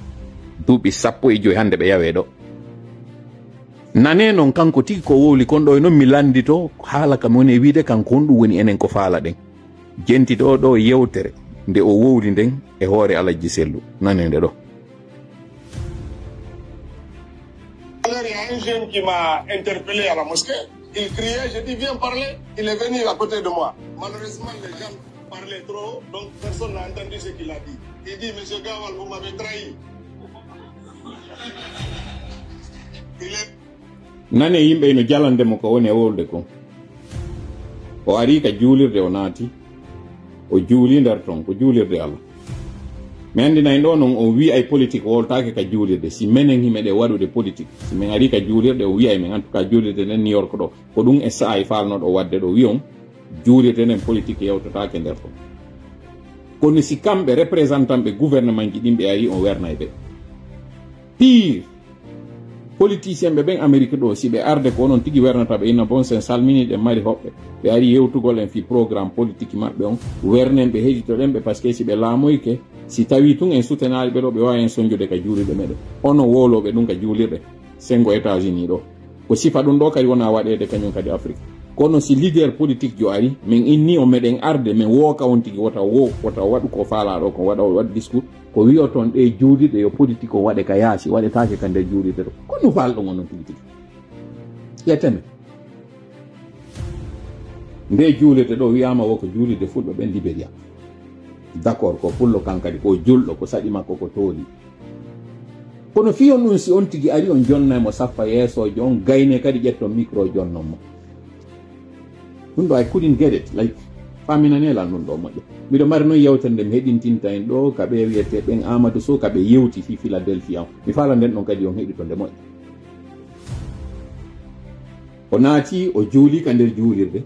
duuɓi 15 hande ɓe yawe ɗo nane noon kanko tigi ko wowli kon ɗo e noon mi landito haala kam woni e wiide kanko honɗum woni enen ko faala ɗen jenti ɗo yewtere nde o wowli nden e hoore Alaji Sellu nanende ɗo. Alors, il y a un jeune qui m'a interpellé à la mosquée. Il criait, je dis viens parler. Il est venu à côté de moi. Malheureusement, les gens parlaient trop, donc personne n'a entendu ce qu'il a dit. Il dit, monsieur Gawal, vous m'avez trahi. Nane yimɓe ino jalandemo ko woni e wolde kon o ari ka juulirde o naati o juuli nder ton ko juulirde Allah mi andinayi ɗo noon o wi ay politique o woltake ka juulirde si menen himɓe ɗe waɗude politique si min ari ka juulirde o wiyay min en tout cas juulirde nden New York ɗo ko ɗum e sa'a e falnoɗo wadde ɗo wiyon juulirde nden politique yewtatake nder ton kono si kamɓe représentant ɓe gouvernement ji ɗimɓe ari on wernay ɓe pire politicien ɓe ɓen Amérique ɗo si ɓe arde ko onon tigi wernata ɓe inna bon sen salmini ɗe mari hoɓɓe ɓe ari yewtugol en fi programme politique maɓɓe on wernen ɓe heɗitoɗen ɓe par ce que si ɓe laamoyke si tawi tun en soutenari ɓe ɗo ɓe wawi en soñjude ka juulirɗe meɗen ono woloɓe ɗum ka juulirɗe sengo États-Unis ɗo ko sifa ɗum ɗo kadi wona waɗede kañum kadi Afrique kono si leader politique jo ari min inni o meɗen arde min wooka on tigi wota waɗu ko faalaɗo ko waɗa discours ko wiyo toon ɗe juulirɗe yo politique o waɗe ka yaasi waɗetake ka nder juulirde ɗo ko ɗum falɗo onon tigi tigi ƴetteme nde juulirde ɗo wiyama wo ko juulirde fulɓe ɓen Libéria d' accord ko pullo kankadi ko julɗo ko saɗi makko ko tooli kono fiyon ɗum si on tigi ari on jonnaymo sappa yeesojo on gayne kadi ƴetto micro jonnonmo ɗum ɗo I couldn't get it like faminanelan ɗum ɗo moƴƴo miɗo mari noon yewtere nde mi heɗintinta en ɗo kaɓe wiyete ɓen Amadou Sow kaɓe yewti fi Philadelphia mi fala nden ɗon kadi on heɗito nde moƴƴo o naati o juuli ka nder juulirde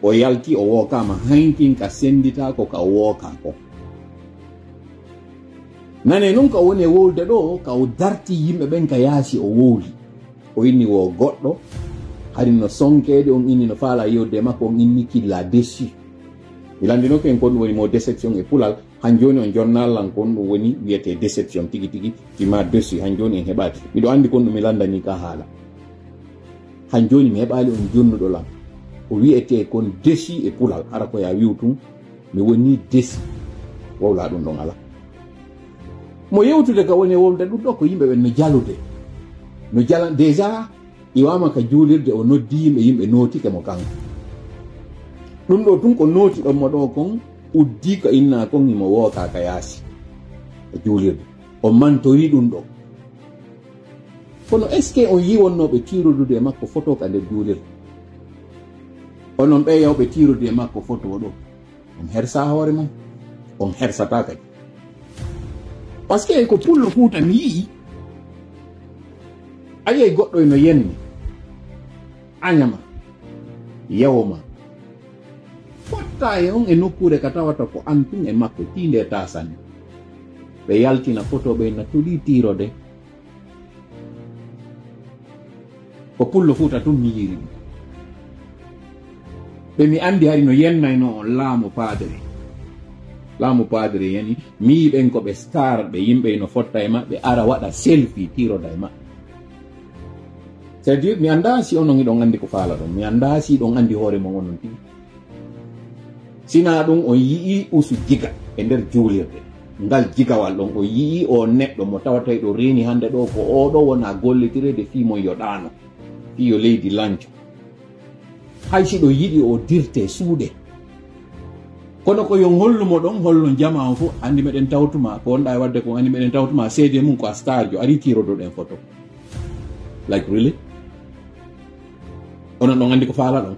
o yalti o wookama hankin ka sendita ko ka wooka ko nane noon ka woni e wowde ɗo ka o darti yimɓe ɓen ka yaasi o wowli o inni wo goɗɗo hari no sonkede on inni no faala yewde makko on inni killa déçu mi landinoke en kon ɗum woni mo déception e pulal han joni on jonnallan kon ɗum woni wiyete déception tigi tigi tima déçu han joni en heɓaki miɗo andi kon ɗum mi landani ka haala han joni mi heɓali on jonnuɗo lam o wiyete kon déçu e pulal hara ko ya wiwtum mi woni déçu wowla ɗum ɗon ala mo yewtude ka woni wolde ɗum ɗo ko yimɓe ɓen no jalude no jala déjà iwama ka juulirde o noddi yimɓe nootike mo kanko ɗum ɗo tun ko nooti ɗon mo ɗo kon uddi ko inna kon imo wooka ka yaasi e juulirde o mantori ɗum ɗo kono est ce que on yiwonnoɓe tirodude e makko photo ka nder juulirde onon ɓe yawɓe tirude e makko photo ɗo on hersa hoore mum on hersata kadi par ce que ko pullo Fuuta mi yii a yiyay goɗɗo eno yenni añama yewoma fotta e on e nokkure ka tawata ko an tun e makko tinde tasanni ɓe yaltina photo ɓe na toɗi tirode ko pullo Fuuta tun mi yiri ɓe mi andi hari no yennayno on laamu paadere laamu padre yani mi ben ko be star be yimbe no fotta e mabbe ara wada selfie tiroda e mabbe. C'est-à-dire mi anda si onon don andi ko faala don, mi anda si don andi hore mo onon ti sina dum o yi usu jiga e der julirde ngal jigawal don o yi o neddo mo tawata do reni hande do ko o do wona gollitirede fi mo yodano fi yo leydi lancho hay si do yidi o dirte suude kono ko yo hollumo don hollo jama fu andi meden tawtuma ko onda wadde ko andi meden tawtuma seede mun ko a star jo ari tiro do den photo like really onon don andi ko faala don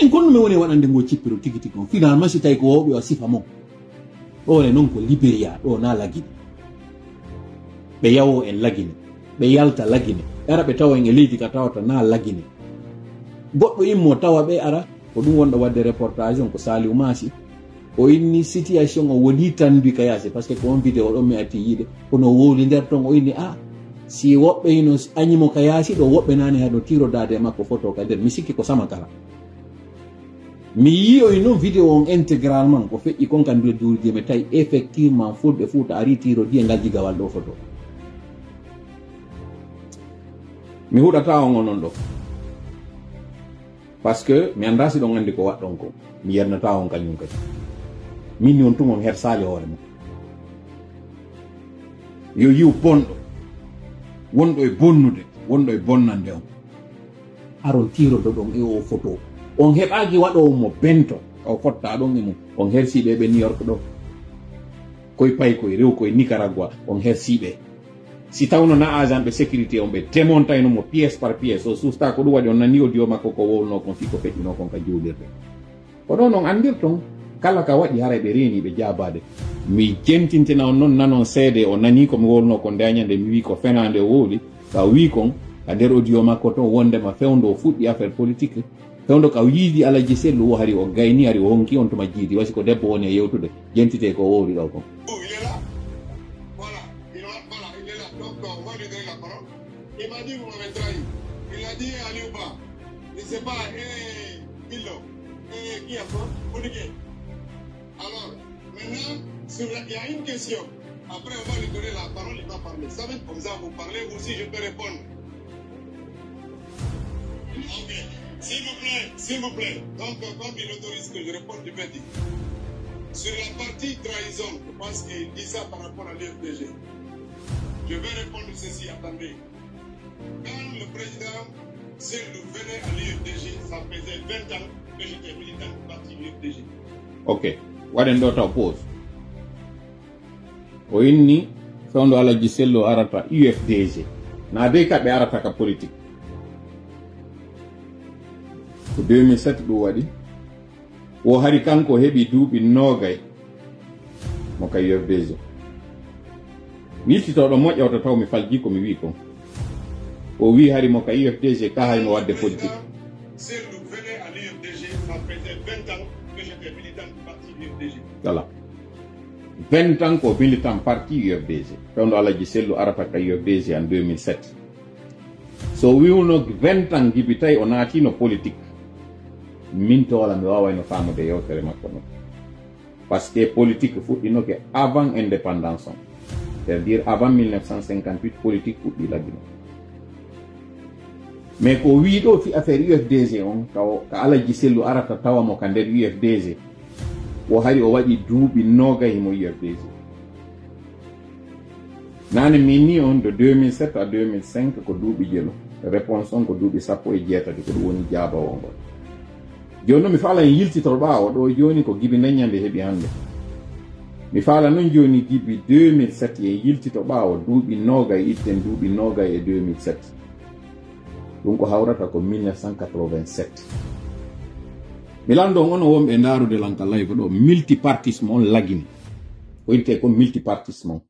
en kono me woni wadande ngo cippiro tigi ko finalement si tay ko wobe o sifa mo o ne non ko Liberia do na lagini be yawo en lagini be yalta lagini ara be tawo en leydi ka tawata na lagini goddo immo tawa be ara ko dum wonda wadde reportage on ko sali umasi o inni situation o woni tan bi kayase parce que ko on video do mi ati yide kono woli der ton o inni si wobbe ino anyimo kayasi do wobbe nani hado tiro dade makko photo ka der mi sikki ko sama kala mi yi o ino video on intégralement ko fe'i kon kan do durdi me tay effectivement fulbe futa ari tiro di ngal jigawal do photo mi hudata on onon do parce que mi anda si don andi ko waddon ko mi yernata on kanyum kadi min non tumon her sali hore mo yo yiw bondo wondo e bonnude wondo e bonnande on aron tiro do don e o photo on heɓaki waɗo mo bento o fotta ɗon e mum on hersiɓe ɓe New York ɗo koye pay koye rew koye Nicaragua on hersiɓe si tawno na agent ɓe sécurité on ɓe démontayno mo pièce par pièce o susta ko ɗum waɗi on nani audio makko ko wowno kon fi ko feƴƴino kon ka juulirde ko ɗon on andirton kala ka waɗi hara ɓe reeni ɓe jabade mi jentintina on noon nanon seede o nani komi wolno ko ndeñande mi wi ko fenande o wowli ka wi kon ka nder audio makko to wondema fewndo o fuɗɗi affaire politique fewndo ka yiidi Alaji Sellu o hari o gayni hari o honki on tuma jiidi wasi ko debbo woni e yewtude jentite ko wowli ɗo kon il m'a dit vous m'avez trahi. Il a dit à Liouba, je ne sais pas, Billo, qui a fait Boudiké. Alors, maintenant, il y a une question. Après, on va lui donner la parole, il va parler. Ça va être comme ça, vous parlez, vous aussi, je peux répondre. Ok, s'il vous plaît. Donc, comme il autorise que je réponde, je vais dire. Sur la partie trahison, je pense qu'il dit ça par rapport à l'UFDG. Je vais répondre ceci, attendez. Quand le président Sellu venait à l'UFDG, ça faisait 20 ans que j'étais militant du parti UFDG. Ok, waɗen ɗo taw pause o inni fewndo Alaji Sellu arata UFDG na be kaɓe arata ka politique ko 2007 ɗum waɗi o hari kanko heɓi duuɓi nogay mo ka UFDG mi yiltitoɗo moƴƴawta taw mi falji ko mi wi kon o wi hari mo ka UFDG ka hay mo wadde politique. Sellu venait à l'UFDG, ça faisait 20 ans que j'étais militant du parti UFDG. Voilà. 20 ans ko militant parti UFDG. Fewndo Alaji Sellu arata ka UFDG en 2007. So wiwno 20 ans gibi tawi o naatino politique min to wala mi wawayno famude yewtere makko non par ce que politique fuɗɗinoke avant indépendance on c'est-à-dire avant 1958 politique fuɗɗi laggino mais ko wi ɗo fi affaire UFDG on ka Alaji Sellu arata tawamo ka nder UFDG o hari o waɗi duuɓi nogay mo UFDG nane min ni on de 2007 à 2005 ko duuɓi jelo réponse on ko duuɓi 10 e jeetati ko ɗum woni jaabawo ngol joni noon mi faala en yiltitol ɓaawo ɗo joni ko gibi daññande heeɓi hannde mi faala noon joni gibi 2007 e yiltito ɓaawo duuɓi nogay itten duuɓi nogay e 2007 ɗum ko hawrata ko 1987 mi lando on wonɓe ndarude lanka live ɗo multipartisme on lagini ko inte ko multipartisme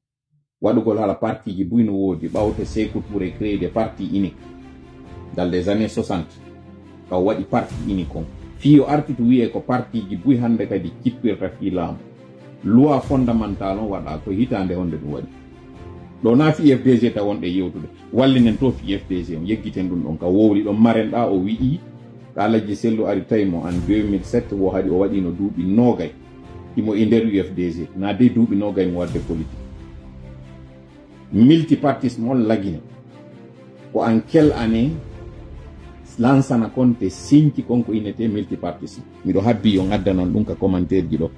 waɗugol hala parti ji buyno woodi ɓawte Sékou Touré créé des partis uniques dans les années 60 ka waɗi parti unique on fiyo arti to wiye ko parti ji buy hande kadi cippirta fi laamu loi fondamental on waɗa ko hitande honde ɗum waɗi ɗo na fi FDG ta wonɗe yewtude wallinen to fi FDG on yeggiten ɗum ɗon ka wowli ɗon marenɗa o wi'i ka Alaji Sellu ari tawimo en 2007 wo haɗi o waɗino duuɓi nogay imo e nder UFDG na de duuɓi nogay mo wadde politique multipartisme on lagine ko an kel année lansana konte sinki konko inete multipartisme miɗo habbi yo gaddanon ɗum ka commentaire ji ɗo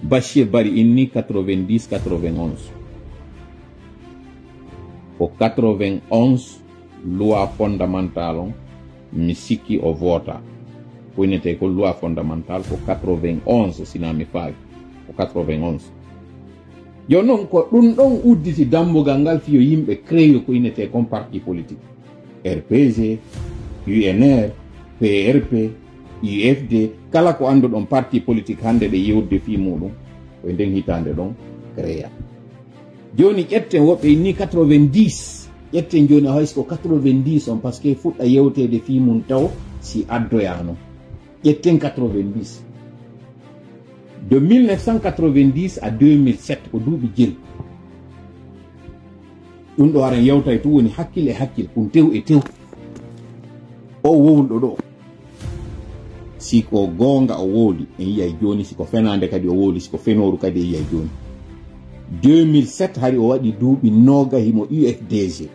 Bachir Bari inni 90-91 ko 91 loi fondamentale on mi sikki o vota ko inete ko loi fondamentale ko 91 sina mi faawi ko 91 yo non ko ɗum ɗon udditi dambugal ngal fiyo yimɓe créé ko inete comme parti politique RPG, UNR, PRP, UFD, kala ko anduɗon parti politique hande ɗe yewde fi muɗum ko nden hitande ɗon créa joni ƴetten woɓɓe inni 90 ƴetten joni haysko 90 on par ce que fuɗɗa yewtede fi mum taw si addoyano ƴetten 90 de 1990 à 2007 ko duuɓi jel ɗum ɗo aran yewtay to woni hakkille hakkille ɗum tew e tew o wowlɗo ɗo siko gonga o wowli en yiyay joni siko fenande kadi o wowli siko fenoru kadi e yiyay joni 2007 hari o waɗi duuɓi noga himo UFDG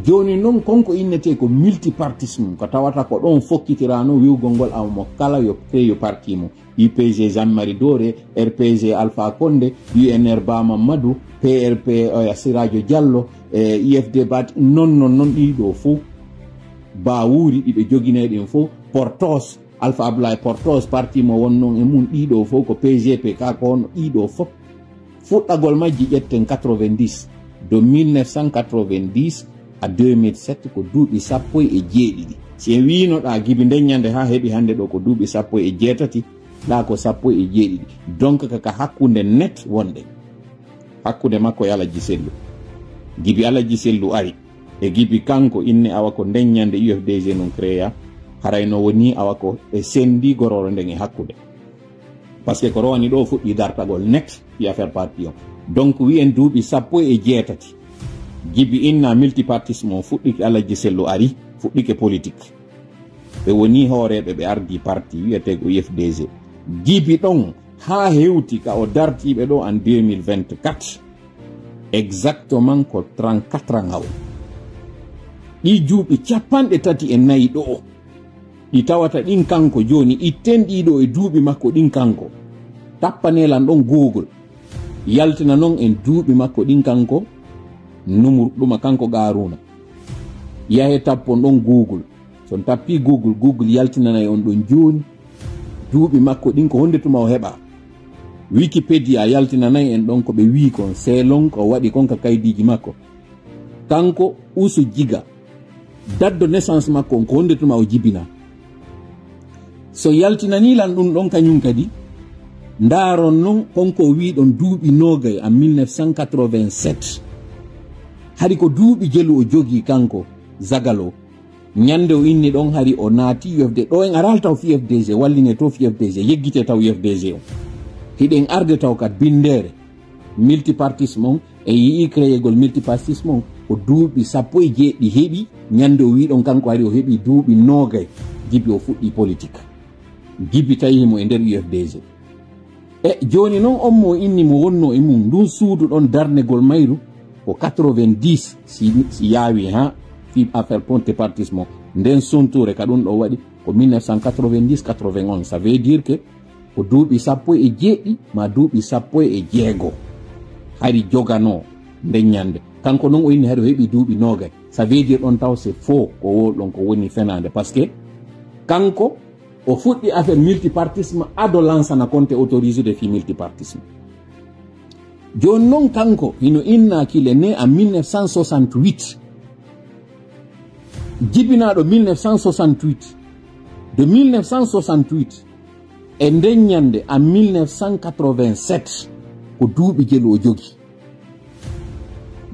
joni noon konko innete ko multipartisme ko tawata ko ɗon fokkitirano wiwgol ngol awmo kala yo créyo parti mo IPG Jean Marie Doré, RPG Alpha Condé, UNR Ba Mamadou, PRP Sirajo Diallo, IFD Bat non ɗiɗo fo ba wuri ɗiɓe joguineɗen fo Portos Alpha Ablaye Portos parti mo wonnon e mum ɗiɗo fo ko PGP ka ko on ɗiɗo fop fuɗɗagol majji ƴetten 90 de 1990 à 2007 ko duuɓi 17 si en winoɗa gibi ndeññande ha heeɓi hande ɗo ko duuɓi 17 ɗa ko 17 donc kaka hakkude net wonde hakkude makko e Alaji Sellu gibi Alaji Sellu ari e gibi kanko inne awa ko ndeññande UFDG non créa harayno woni awa ko e sendi gororo nden e hakkude parce que ko rowani ɗo fuɗɗi dartagol net fi affaire parti on donc wiyen duuɓi 17 gibi inna multipartisme o fuɗɗike Alaji Sellu ari fuɗɗike politique ɓe woni hooreɓe ɓe ardi parti wiyete ko UFDG gibi ɗon ha hewti ka o dartiɓe ɗo en 2024 exactement ko 34 ngaw ɗi juuɓi 34 ɗo ɗi tawata ɗin kanko joni itten ɗiɗo e duuɓi makko ɗin kanko tappanelan ɗon Google yaltina noon en duuɓi makko ɗin kanko numur ɗuma kanko Garuna yahe tappon ɗon Google son tappi Google yaltinanayi on ɗon joni duuɓi makko ɗin ko honde tuma o heɓa Wikipedia yaltinanayi en ɗon ko ɓe wi kon selon ko waɗi kon ka kaydiji makko kanko Usu Jiga date de naissance makko ko honde tuma o jibina so yaltinanilan ɗum ɗon kañum kadi ndaron non konko wi ɗon duuɓi nogay en 1987 hari ko duuɓi jelu o jogi kanko Zagalo ñande o inni ɗon hari o naati UFD ɗo en aral taw fi UFDG walline to fi UFDG yeggite taw UFDG o hiɗen arde taw kat bindere multipartisme on e yii créégol multipartisme on ko duuɓi 17 heeɓi ñande o wi ɗon kanko hari o heeɓi duuɓi nogay gibi o fuɗɗi politique gibi tawimo e nder UFDG e joni noon on mo inni mo wonno e mum ndun suudu ɗon darnegol mayru ko 90 si yaawi ha fi affaire ponte partisme nden sonture ka ɗum ɗo waɗi ko 1990-91 ça veut dire que ko duuɓi 17 ma duuɓi 16 hari jogano nden ñande kanko noon o inni hari o heeɓi duuɓi nogay ça veut dire ɗon taw c'est faux ko wolɗon ko woni fenande par ce que kanko o fuɗɗi affaire multipartisme ado lansana konte autorisé de fi multipartisme joni noon kanko hino innakile né en 1968 jibinaɗo 1968 de 1968 e nden ñande en 1987 ko duuɓi jelu o jogi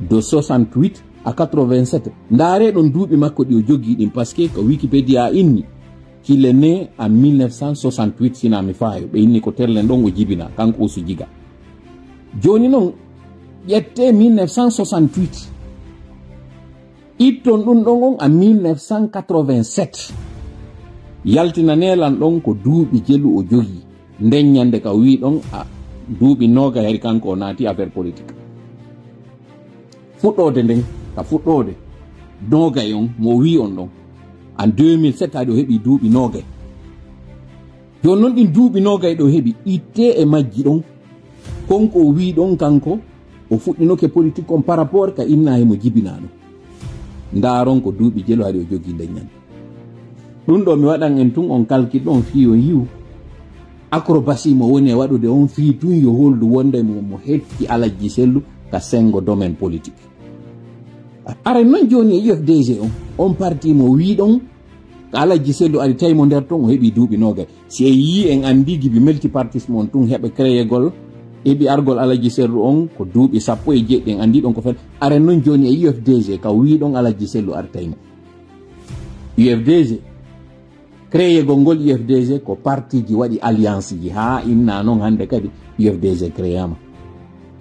de 68 à 87 ndaare ɗon duuɓi makko ɗi o jogi ɗin par ce que ko Wikipédia inni qu'il est né en 1968 sina mi faayo ɓe inni ko terlen ɗon o jibina kanko Usu Jiga joni noon ƴette 1968 itton ɗum ɗon on en 1987 yaltinanelan ɗon ko duuɓi jelu o jogi ndeññande ka wi ɗon a duuɓi noga heri kanko o naati affaire politique fuɗɗode nden ka fuɗɗode nogay on mo wi on ɗon en 2007 aɗo heeɓi duuɓi nogay joni noon ɗin duuɓi nogay ɗo heeɓi itte e majji ɗon konko o wi ɗon kanko o fuɗɗinoke politique on par rapport ka inna hemo jibinaɗo ndaron ko duuɓi jelo haɗi o jogui ndeññande ɗum ɗo mi waɗan en tun on kalkiɗo on fi o yiw acrobatie mo woni e waɗude on fi tun yo holdu wonde mo hetti Alhaji Sellu ka sengo domaine politique ara noon joni e UFDG on parti mo wi ɗon Alhaji Sellu ari tawimo nder ton o heeɓi duuɓi nogay si yi en andi gibi multipartisme on tun heɓa créégol heɓi argol Alhaji Sellu on ko duuɓi 17 en andi ɗon ko fen ara noon joni e UFDG ka wi ɗon Alhaji Sellu ari tawimo UFDG créégol ngol UFDG ko parti ji waɗi alliance ji ha inna noon hande kadi UFDG créama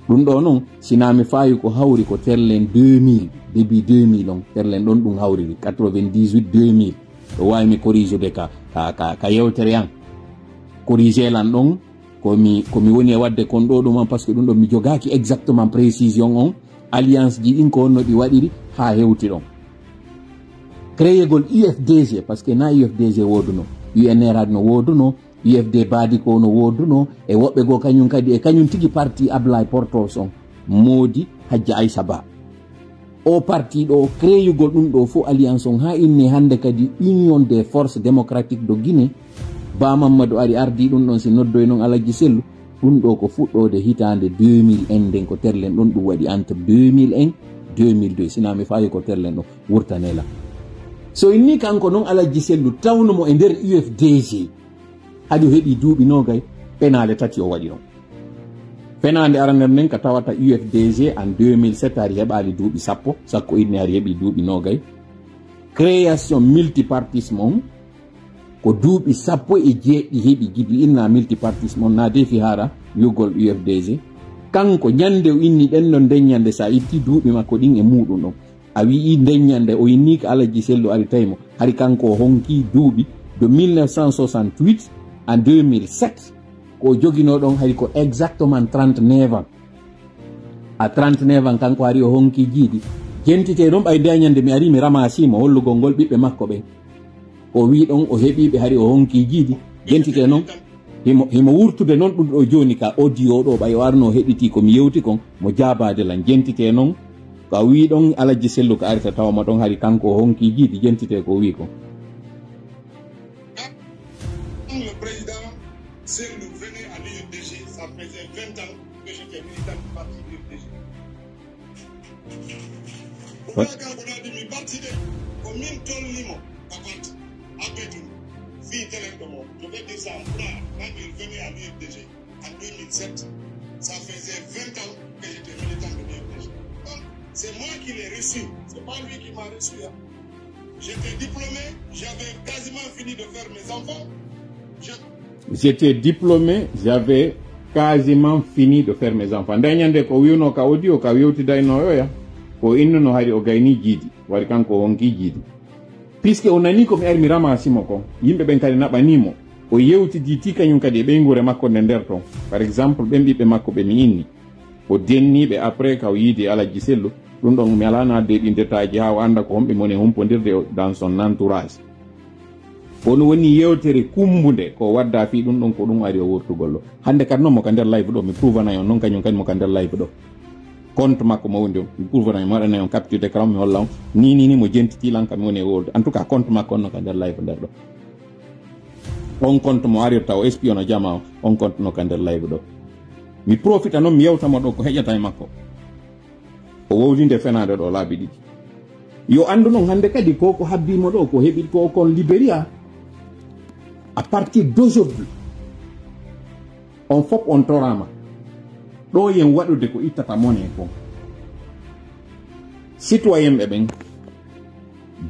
ɗum ɗo noon sinami fawi ko hawri ko terlen 2000 début 2000 on terlen ɗon ɗum hawriri 98 2000 ɗo wawimi corrigeude ka yewtere an corrigé lan ɗon komi woni e wadde kon ɗo ɗuman par ce que ɗum ɗo mi jogaki exactement précision on alliance ji ɗin ko wonno ɗi waɗiri ha hewti ɗon créégol UFDG parce que na UFDG woduno UNR no woduno UFD baadi ko no woduno e woɓɓe goo kañum kadi e kañum tigi parti Ablaye Portos on moodi Hadji Aissa Ba o parti ɗo créégol ɗum ɗo fo alliance on ha inni hande kadi Union des forces démocratiques de Guinée Ba Mamadou ari ardi ɗum ɗon si noddoy noon Alhaji Sellu ɗum ɗo ko fuɗɗode hitande 2000 en nden ko terlen ɗon ɗum waɗi entre 2000 en 2002 sinami fayi ko terlen ɗo wurtanela so inni kanko noon Alhaji Sellu tawnumo e nder UFDG haɗi heeɓi duuɓi nogay penale tati o waɗi on penade arander nden ka tawata UFDG en 2007 ari heɓali duuɓi sakko inni ari heeɓi duuɓi nogay création multipartisme on ko duuɓi 17 heeɓi gibi inna multipartisme on na defi hara yugol UFDG kanko ñande o inni ɗenno ndeññande sa itti duuɓi makko ɗin e muɗum ɗon a wii ndeññande o inni ko Alhaji Sellu ari tawimo hari kanko o honki duuɓi de 1968 en 2007 ko jogino ɗon hari ko exactement 39 ans a 39 ans kanko hari o honki jiiɗi jentite ɗon ɓay ndeññande mi ari mi ramasimo hollugol ngol ɓiɓɓe makko ɓen o wi ɗon o heeɓiɓe hari o honki jiiɗi jentite noon himo wurtude noon ɗum ɗo joni ka audio ɗo ɓay o arno heɗiti komi yewti kon mo jabade lan jentite noon ko a wi ɗon Alhaji Sellu ko arita tawma ɗon hari kanko o honki jiiɗi jentite ko wi kon le président Sellu venait à l'UFDG, ça faisait 20 ans que j'étais militant du parti UFDG. Pourquoi quand on a dit mi parti de combien de tonnes limo à partir à Bédoun, fille directement, je vais dire ça en plat, quand il venait à l'UFDG en 2007, ça faisait 20 ans que j'étais militant de l'UFDG. Donc, c'est moi qui l'ai reçu, c'est pas lui qui m'a reçu. Hein. J'étais diplômé, j'avais quasiment fini de faire mes enfants. J'étais diplômé, j'avais quasiment fini de faire mes enfants. Ndañande ko wiuno ka audio ka wiwtidayno yoya ko innuno hari o gayni jiidi wari kanko honki jiidi puisque o nani ko mi ari mi ramasimo ko yimɓe ɓen kadi naɓanimo o yewtidi ti kañum kadi e ɓeygure makko nde nder ton par exemple ɓen ɓiɓɓe makko ɓe mi inni o denniɓe après ka o yiidi Alhaji Sellu ɗum ɗon mi ala nadde ɗi détail ha o anda ko homɓe moni humpodirde dans son entourage kono woni yewtere kumbude ko wadda fi ɗum ɗon ko ɗum ari o wurtugol ɗo hande kadi noon mo ka nder live ɗo mi prouvana on noon kañum kadi mo ka nder live ɗo compte makko mo wondi o mi prouvana mi waɗana on capture d'écran mi holla on ni mo jentitilan kam mi woni e wolde en tout cas compte makko on no ka nder live nder ɗo on compte mo arirta o espionne jama on compte no ka nder live ɗo mi profita noon mi yewtamo ɗo ko heƴata e makko o wowlinde fenade ɗo laabi ɗiɗi yo andu noon hande kadi ko habbimo ɗo ko heɓi ko kon Libéria à partir d'aujourd'hui on fop on torama ɗo yen waɗude ko ittata monnaie ko citoyen ɓe ɓen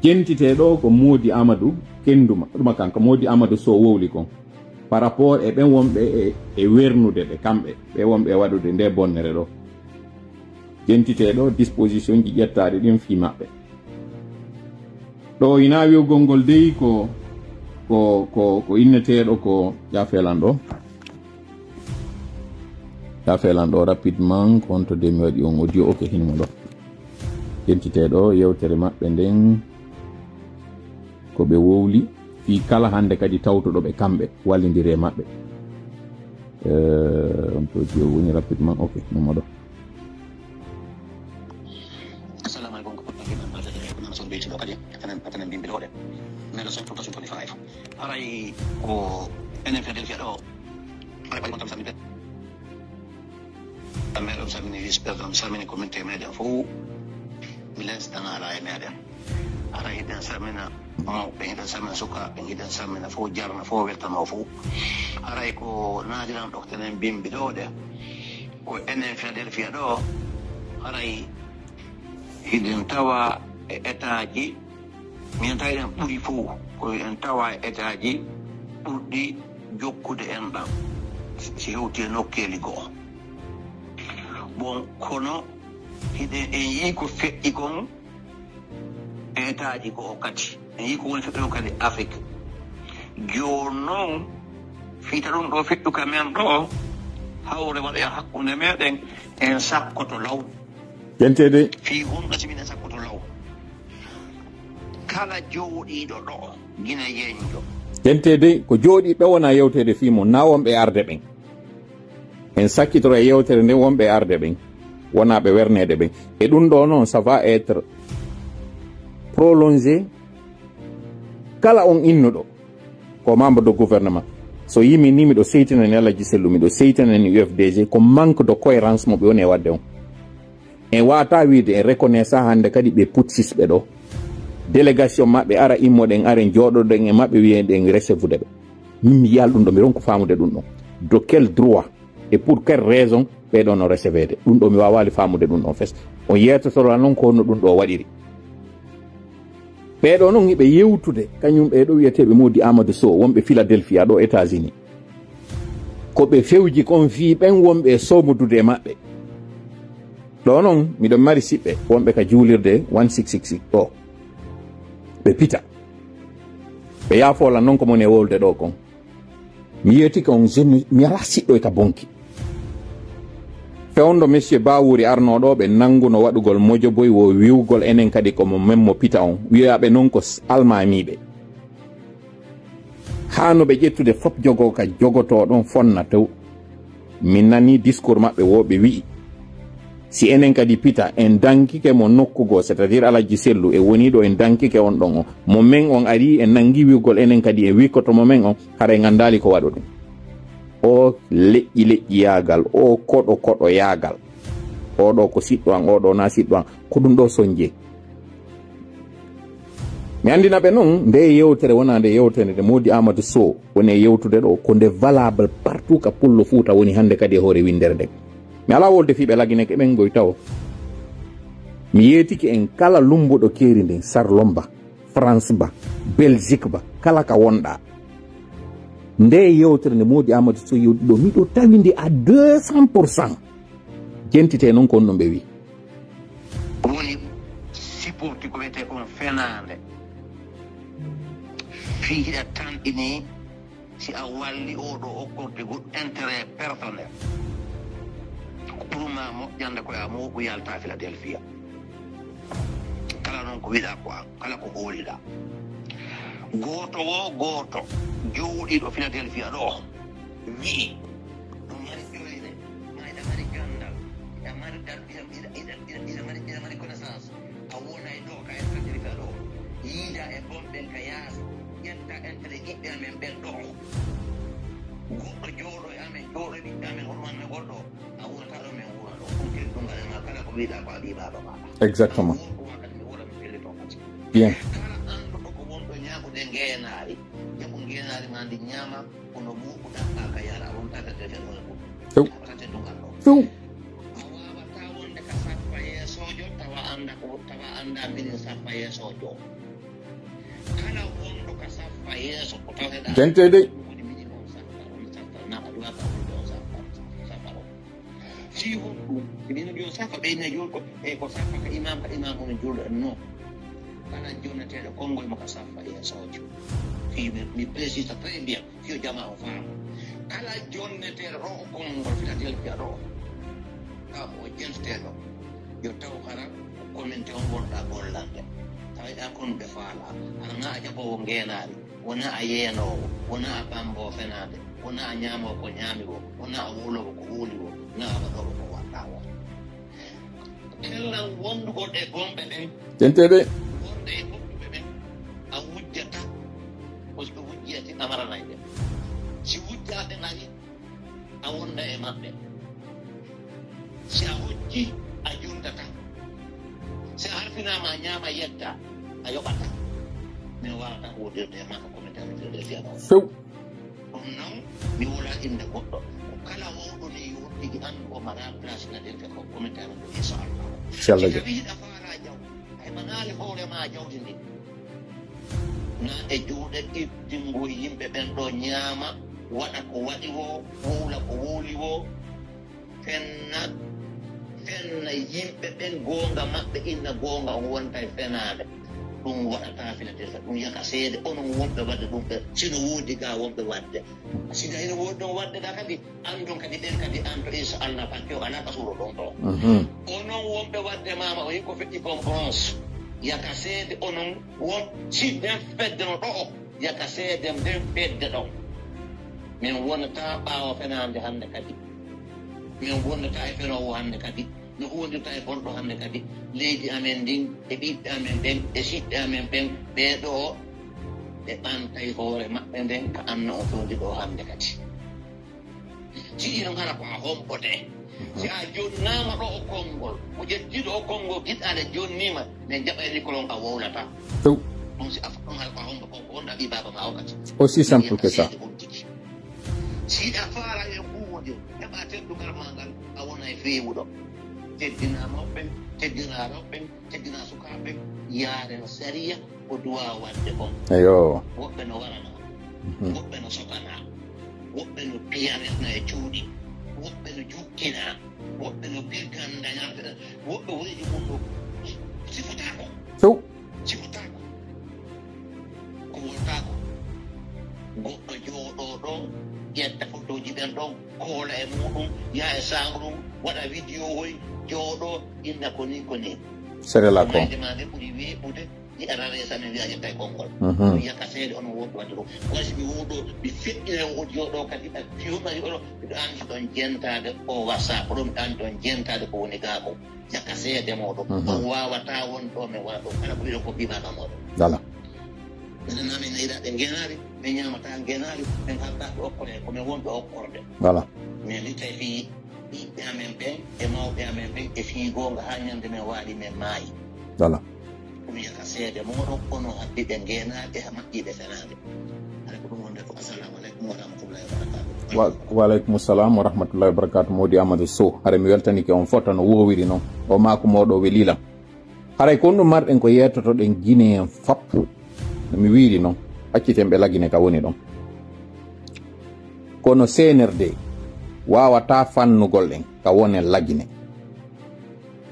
jentite ɗo ko Mody Amadou Kenduma ɗuma kanko Mody Amadou Sow wowli kon par rapport e ɓen wonɓe e wernude ɓe kamɓe ɓe wonɓe e waɗude nde bonnere ɗo jentite ɗo disposition ji ƴettaɗe ɗin fi maɓɓe ɗo ina wiwgol ngol dey ko inneteɗo ko jafelan ɗo ya felan ɗo rapidement konto de mi waɗi on audio ok hinmo ɗo yentiteɗo yewtere maɓɓe nden ko ɓe wowli fi kala hande kadi tawtuɗo ɓe kamɓe wallidiri e maɓɓe on to audio woni rapidement ok hinmo ɗo. Assalamu alaikum ko pakke man bata de ko so beeti do kadi tanan bimbi do de melo son 2025 aray ko enen Philadelphia do aray ko tam samite amelo samini respect samini community media fo milens tan ala e media aray den samina mo be den samina suka be den samina fo jarna fo weltano fo aray ko nadiran do tanan bimbi do de ko enen Philadelphia do aray hidden tawa e etaji min tawden ɓuri fof ko en tawa e etaji ɓurɗi jokkude en ɗam si hewti e nokkeli goo bon kono hiɗen en yii ko feƴƴi kon e etaji goo kadi en yii ko woni feƴƴo kadi Afrique joni noon fiita ɗum ɗo feƴƴuka men ɗo hawre waɗa e hakkunde meɗen en sakkoto law Kentede fi hunde simina sakkoto law kala jooɗiɗo ɗo gina yeñjo Kentede ko jooɗiɓe wona yewtere fimo na wonɓe arde ɓen en sakkitoro e yewtere nde wonɓe arde ɓen wona ɓe wernede ɓen e ɗum ɗo noon ça va être prolongé kala on innuɗo ko membre de gouvernement so yimi ni miɗo seytinani Alaji Sellu miɗo seytinani UFDG ko manque de cohérence mo ɓe woni e wadde on en wata wiide en reconnaissant hande kadi ɓe putsisɓe ɗo délégation maɓɓe ara immoɗen aren jooɗoɗen e maɓɓe wiyeɗen recevude ɓe min mi yiyal ɗum ɗo mi ronko famude ɗum ɗon de quel droit et pour quelle raison ɓeɗo no recevede ɗum ɗo mi wawali famude ɗum ɗon fes on yettotora noon ko honno ɗum ɗo waɗiri ɓeɗo noon hiɓe yewtude kañum ɓeɗo wiyeteɓe Modi Amadou Sow wonɓe Philadelphia ɗo États-Unis ko ɓe fewji kon fi ɓen wonɓe somodude e maɓɓe ɗo noon miɗon mari siɓɓe wonɓe ka juulirde 1666 ɗo ɓe pita ɓe yaafola noon ko moni e wolde ɗo kon mi yiyeti kon jeune mi ala siɗɗo e ka bonki fewndo monsieur Bawuri arnoɗo ɓe nanguno waɗugol mojo boy wo wiwgol enen kadi komo memmo pita on wiyaɓe noon ko almamiɓe hanoɓe ƴettude fop jogo ka jogoto ɗon fonna tew min nani discours maɓɓe woɓe wi'i si enen kadi pita en dankike mo nokkugo c'est à dire Alaji Sellu e woni ɗo en dankike on ɗon o mo men on ari en nangi wiwgol enen kadi e wikkoto mo men on hara en gandali ko waɗo ɗum o leƴƴi yaagal o koɗo yaagal oɗo ko siɗɗo an oɗo na siɗɗo an ko ɗum ɗo soñje mi andina ɓe noon nde yewtere wona nde yewtere nde Modi Amadou Sow woni e yewtude ɗo ko nde valable partout ka pullo Fouta woni hande kadi e hoore windere nde mi ala wolde fiɓe lagineke ɓen goy taw mi yetiki en kala lumbuɗo keeri nden Sarlomba France ba Belgique ba kala ka wonɗa nde yewtere nde Modi Amadou Sow yewti ɗo miɗo tawinde à 200% jentite noon ko on ɗo ɓe wi woni supporti ko wiyete kon fenande fi hiɗa tan ini si a walli oɗo okkorde goɗɗo intérêt personnel pour ma moƴƴande koye mo ko yalta Philadelphia kala noon ko wiɗa ko an kala ko hooliɗa goto jowɗiɗo Philadelphia ɗo wii ɗum mari ƴoyre ma iɗa mari gandal iɗa mari iɗa mari connaissance a wonay ɗo ka e Philadelphia ɗo yiida e bomɓen ka yaasa ƴetta intérêt ɓiɓɓe amen ɓen ɗo goɗɗo jooɗo e amen jooɗo ɓiɓɓe amen hoɗumanme goɗɗo a wurata ɗo men wura ɗo ɗum ɗum ma kala ko wiɗa ko a ɓi baba maɗa exactement mi wura mi pelle toon kadi bien kala anduɗo ko wonɗo ñaagude ngeenaari jaɓu ngeenaari ma ndi ñaama kono muuɓuɗa ka yara a wonta ka defen one Tew. ɓuɗate dungal ɗo Tew. a wawata wonde ka sappa yeesojo tawa anda mbiɗin sappa yeesojo kala wonɗo ka sappa yeeso ko taweɗa jentede woni mbiɗi on sappa on sappa naɓa duwata wonde on sappa o si hon ɗum mbiɗino joni sappa ɓeyne joni ko e ko sappa ka imam hono julɗo en non kala jonneteɗo konngol mo ka sappa yeesojo fi mi précise très bien fiyo jama o faama kala jonneteɗo ɗo o konngol Philadelphia ɗo o jelteɗo yo taw hara communauté on gonɗa gollande tawiɗa kon ɓe faala ana a jaɓowo ngenaari wona a yeenowo wona a ɓambo fenade wona a ñamowo ko ñaami o wona a wuulowo ko wuuli o na a waɗowo ko waɗɗa o kellan wondugo ɗe gonɓe ɓen tenteɓe wonde e goɗɗuɓe ɓen a wujjata koso wujjiyati amaranayde si wujjaɓe ngari a wonda e maɓɓe si a hojji a juntata si a harfinama a ñaama yetta a yoɓata min wawata wodirde e makka komi tanide fiyama few ɗum noon mi wola inde goɗɗo ko kala wowɗoni woɗɗigi andu o mara place nadirte ko komi tanide inchallah inchallah si tawiɗa faala jaw hay manali hoorema jawdi ndi na e juuɗe ɗiɗɗingo yimɓe ɓen ɗo ñaama waɗa ko waɗi wo wuula ko wuuli wo fenna yimɓe ɓen goonga maɓɓe inna goonga on wonta e fenade ɗum waɗata filatirta ɗum yaka seede onon wonɓe wadde ɗum ɓe sino woodi ga wonɓe wadde sino ene woodi ɗon wadde ga kadi andon kadi ɓen kadi anto inchallah pakke o ala ka suuro ɗon ɗo onon wonɓe wadde mama o yi ko feƴƴi kon bronche yaka seede onon won si nden fedde no ɗo o yaka seede nden fedde ɗon min wonata ɓaawo fenande hannde kadi min wonnata e fenowo hannde kadi no hundirta e bonɗo hannde kadi leydi amen ndin e ɓiɓɓe amen ɓen e siɓɓe amen ɓen ɓeeɗo ɓe ɓantay hoore maɓɓe nden ka anna o fewndi ɗo hannde kadi si inon hara ko a homɓote si a jonnama ɗo o konngol ko jettiɗo o konngol giɗɗade jonnima ne jaɓayni kolon a wowlata few ɗum si a fuɗɗon hara ko a homɓa konko wonɗa ɓi baba ma o kadi aussi simple que ça si a faala e huuwode heɓa teddugal ma ngal a wona e feewuɗo teddina mawɓe teddina rewɓe teddina sukaaɓe yaaren sariya ko duwa wadde kon eyo woɓɓe no warana woɓɓe no sokana woɓɓe no piyaretna e cuuɗi woɓɓe no jukkina woɓɓe no birgan dañarte woɓɓe woni mum ɗo sifotako few sifotako ko woltako goɗɗo jooɗo ɗon ƴetta photoji ɓen ɗon koola e muɗum yaha e sango ɗum waɗa vidéo hoy jooɗo inna ko ni ko ni serela ko mayde ma nde ɓuuri weeɓude ɗi ara resami wiya ƴetta e konngol ɗum yaka seede onon wonɓe wadde ɗum wayso ɓe wuɗo ɓe feƴƴine audio ɗo kadi ɓe fiwɓari oɗo ɓeɗo andi ɗon jentade o whatsapp ɗo ɓe andi ɗon jentade ko woni gaa ko yaka seede moɗon on wawata won ɗo min waɗa ɗum kala ko wiɗo ko bimama moɗon voilà minen nami nayiɗaɓe ngenaari min ñamata ngenaari min haldaɓe okkore komin wonɓe okkorde voilà min litta e fii ɓiɓɓe amen ɓen e mawɓe amen ɓen e fii goonga ha ñande min waaɗi min maayi voilà ɗum yaka seede moɗon ono habbiɓe ngenaɓe ha maɓɓiɓe fenaade ala ko ɗum wonde ko assalamu aleykum wa rahmatullahi wa barakatuh waleykum salam wa rahmatullahi wa barakatuh modi amadou sow hara mi weltanike on fotta no wowiri noon o maako moɗo welilam haray kon ɗum marɗen ko yettotoɗen guine en fap no mi wiiri noon acciten ɓe lagine ka woni ɗon kono CNRD wawata fannugol ɗen ka wone lagine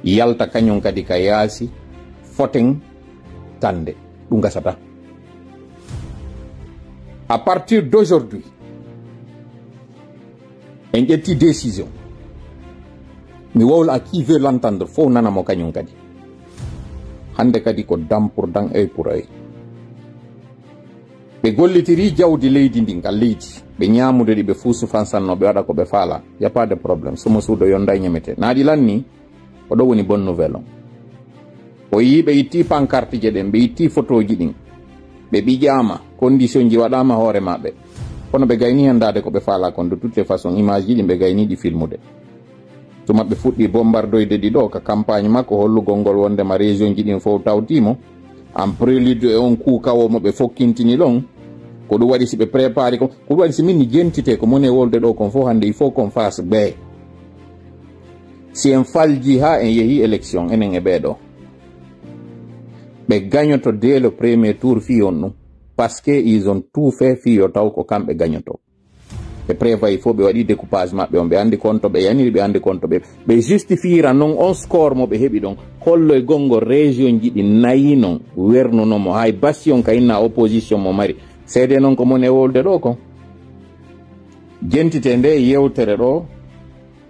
yalta kañum kadi ka yaasi foten tande ɗum gasata à partir d'aujourd'hui en ƴetti décision mi wowla a qui veut l'entendre fof nanamo kañum kadi hande kadi ko dam pour dam œil pour œil ɓe gollitiri jawdi leydi ndin ka leydi ɓe ñamude ɗi ɓe fuu sufansanno ɓe waɗa ko ɓe faala y a pas de probléme somo suudo yonda ñamete naaɗi lan ni o ɗo woni bonne nouvelle on o yi ɓe itti pancarte je ɗen ɓe itti photoji ɗin ɓe ɓiƴama condition ji waɗama hoore maɓɓe kono ɓe gayni hendade ko ɓe faala kon de toutes les façons image ji ɗin ɓe gayni ɗi filmude tuma ɓe fuɗɗi bombardoyde ɗi ɗo ka campagne makko hollugol ngol wondema région ji ɗin fof tawtimo en prélude e on kuukawomo ɓe fokkintini ɗon ko ɗum waɗi si ɓe préparé ko ɗum waɗi si min ni jentite ko moni e wolde ɗo kon fof hande il faut qu'on fasse ɓe si en falji ha en yeehi élection enen e ɓeɗo ɓe gagnoto dès le premier tour fiyon ɗum par ce que ils ont tout fait fiyo taw ko kamɓe gagnoto ɓe prévoyi fof ɓe waɗi découpage maɓɓe on ɓe andi compte ɓe yaniri ɓe andi compte ɓe justifiera noon on score mo ɓe heeɓi ɗon hollo e gongo région ji ɗi nayi noon wernunomo hay bastion ka inna opposition mo mari seede noon ko moni e wolde ɗo kon jentite nde yewtere ɗo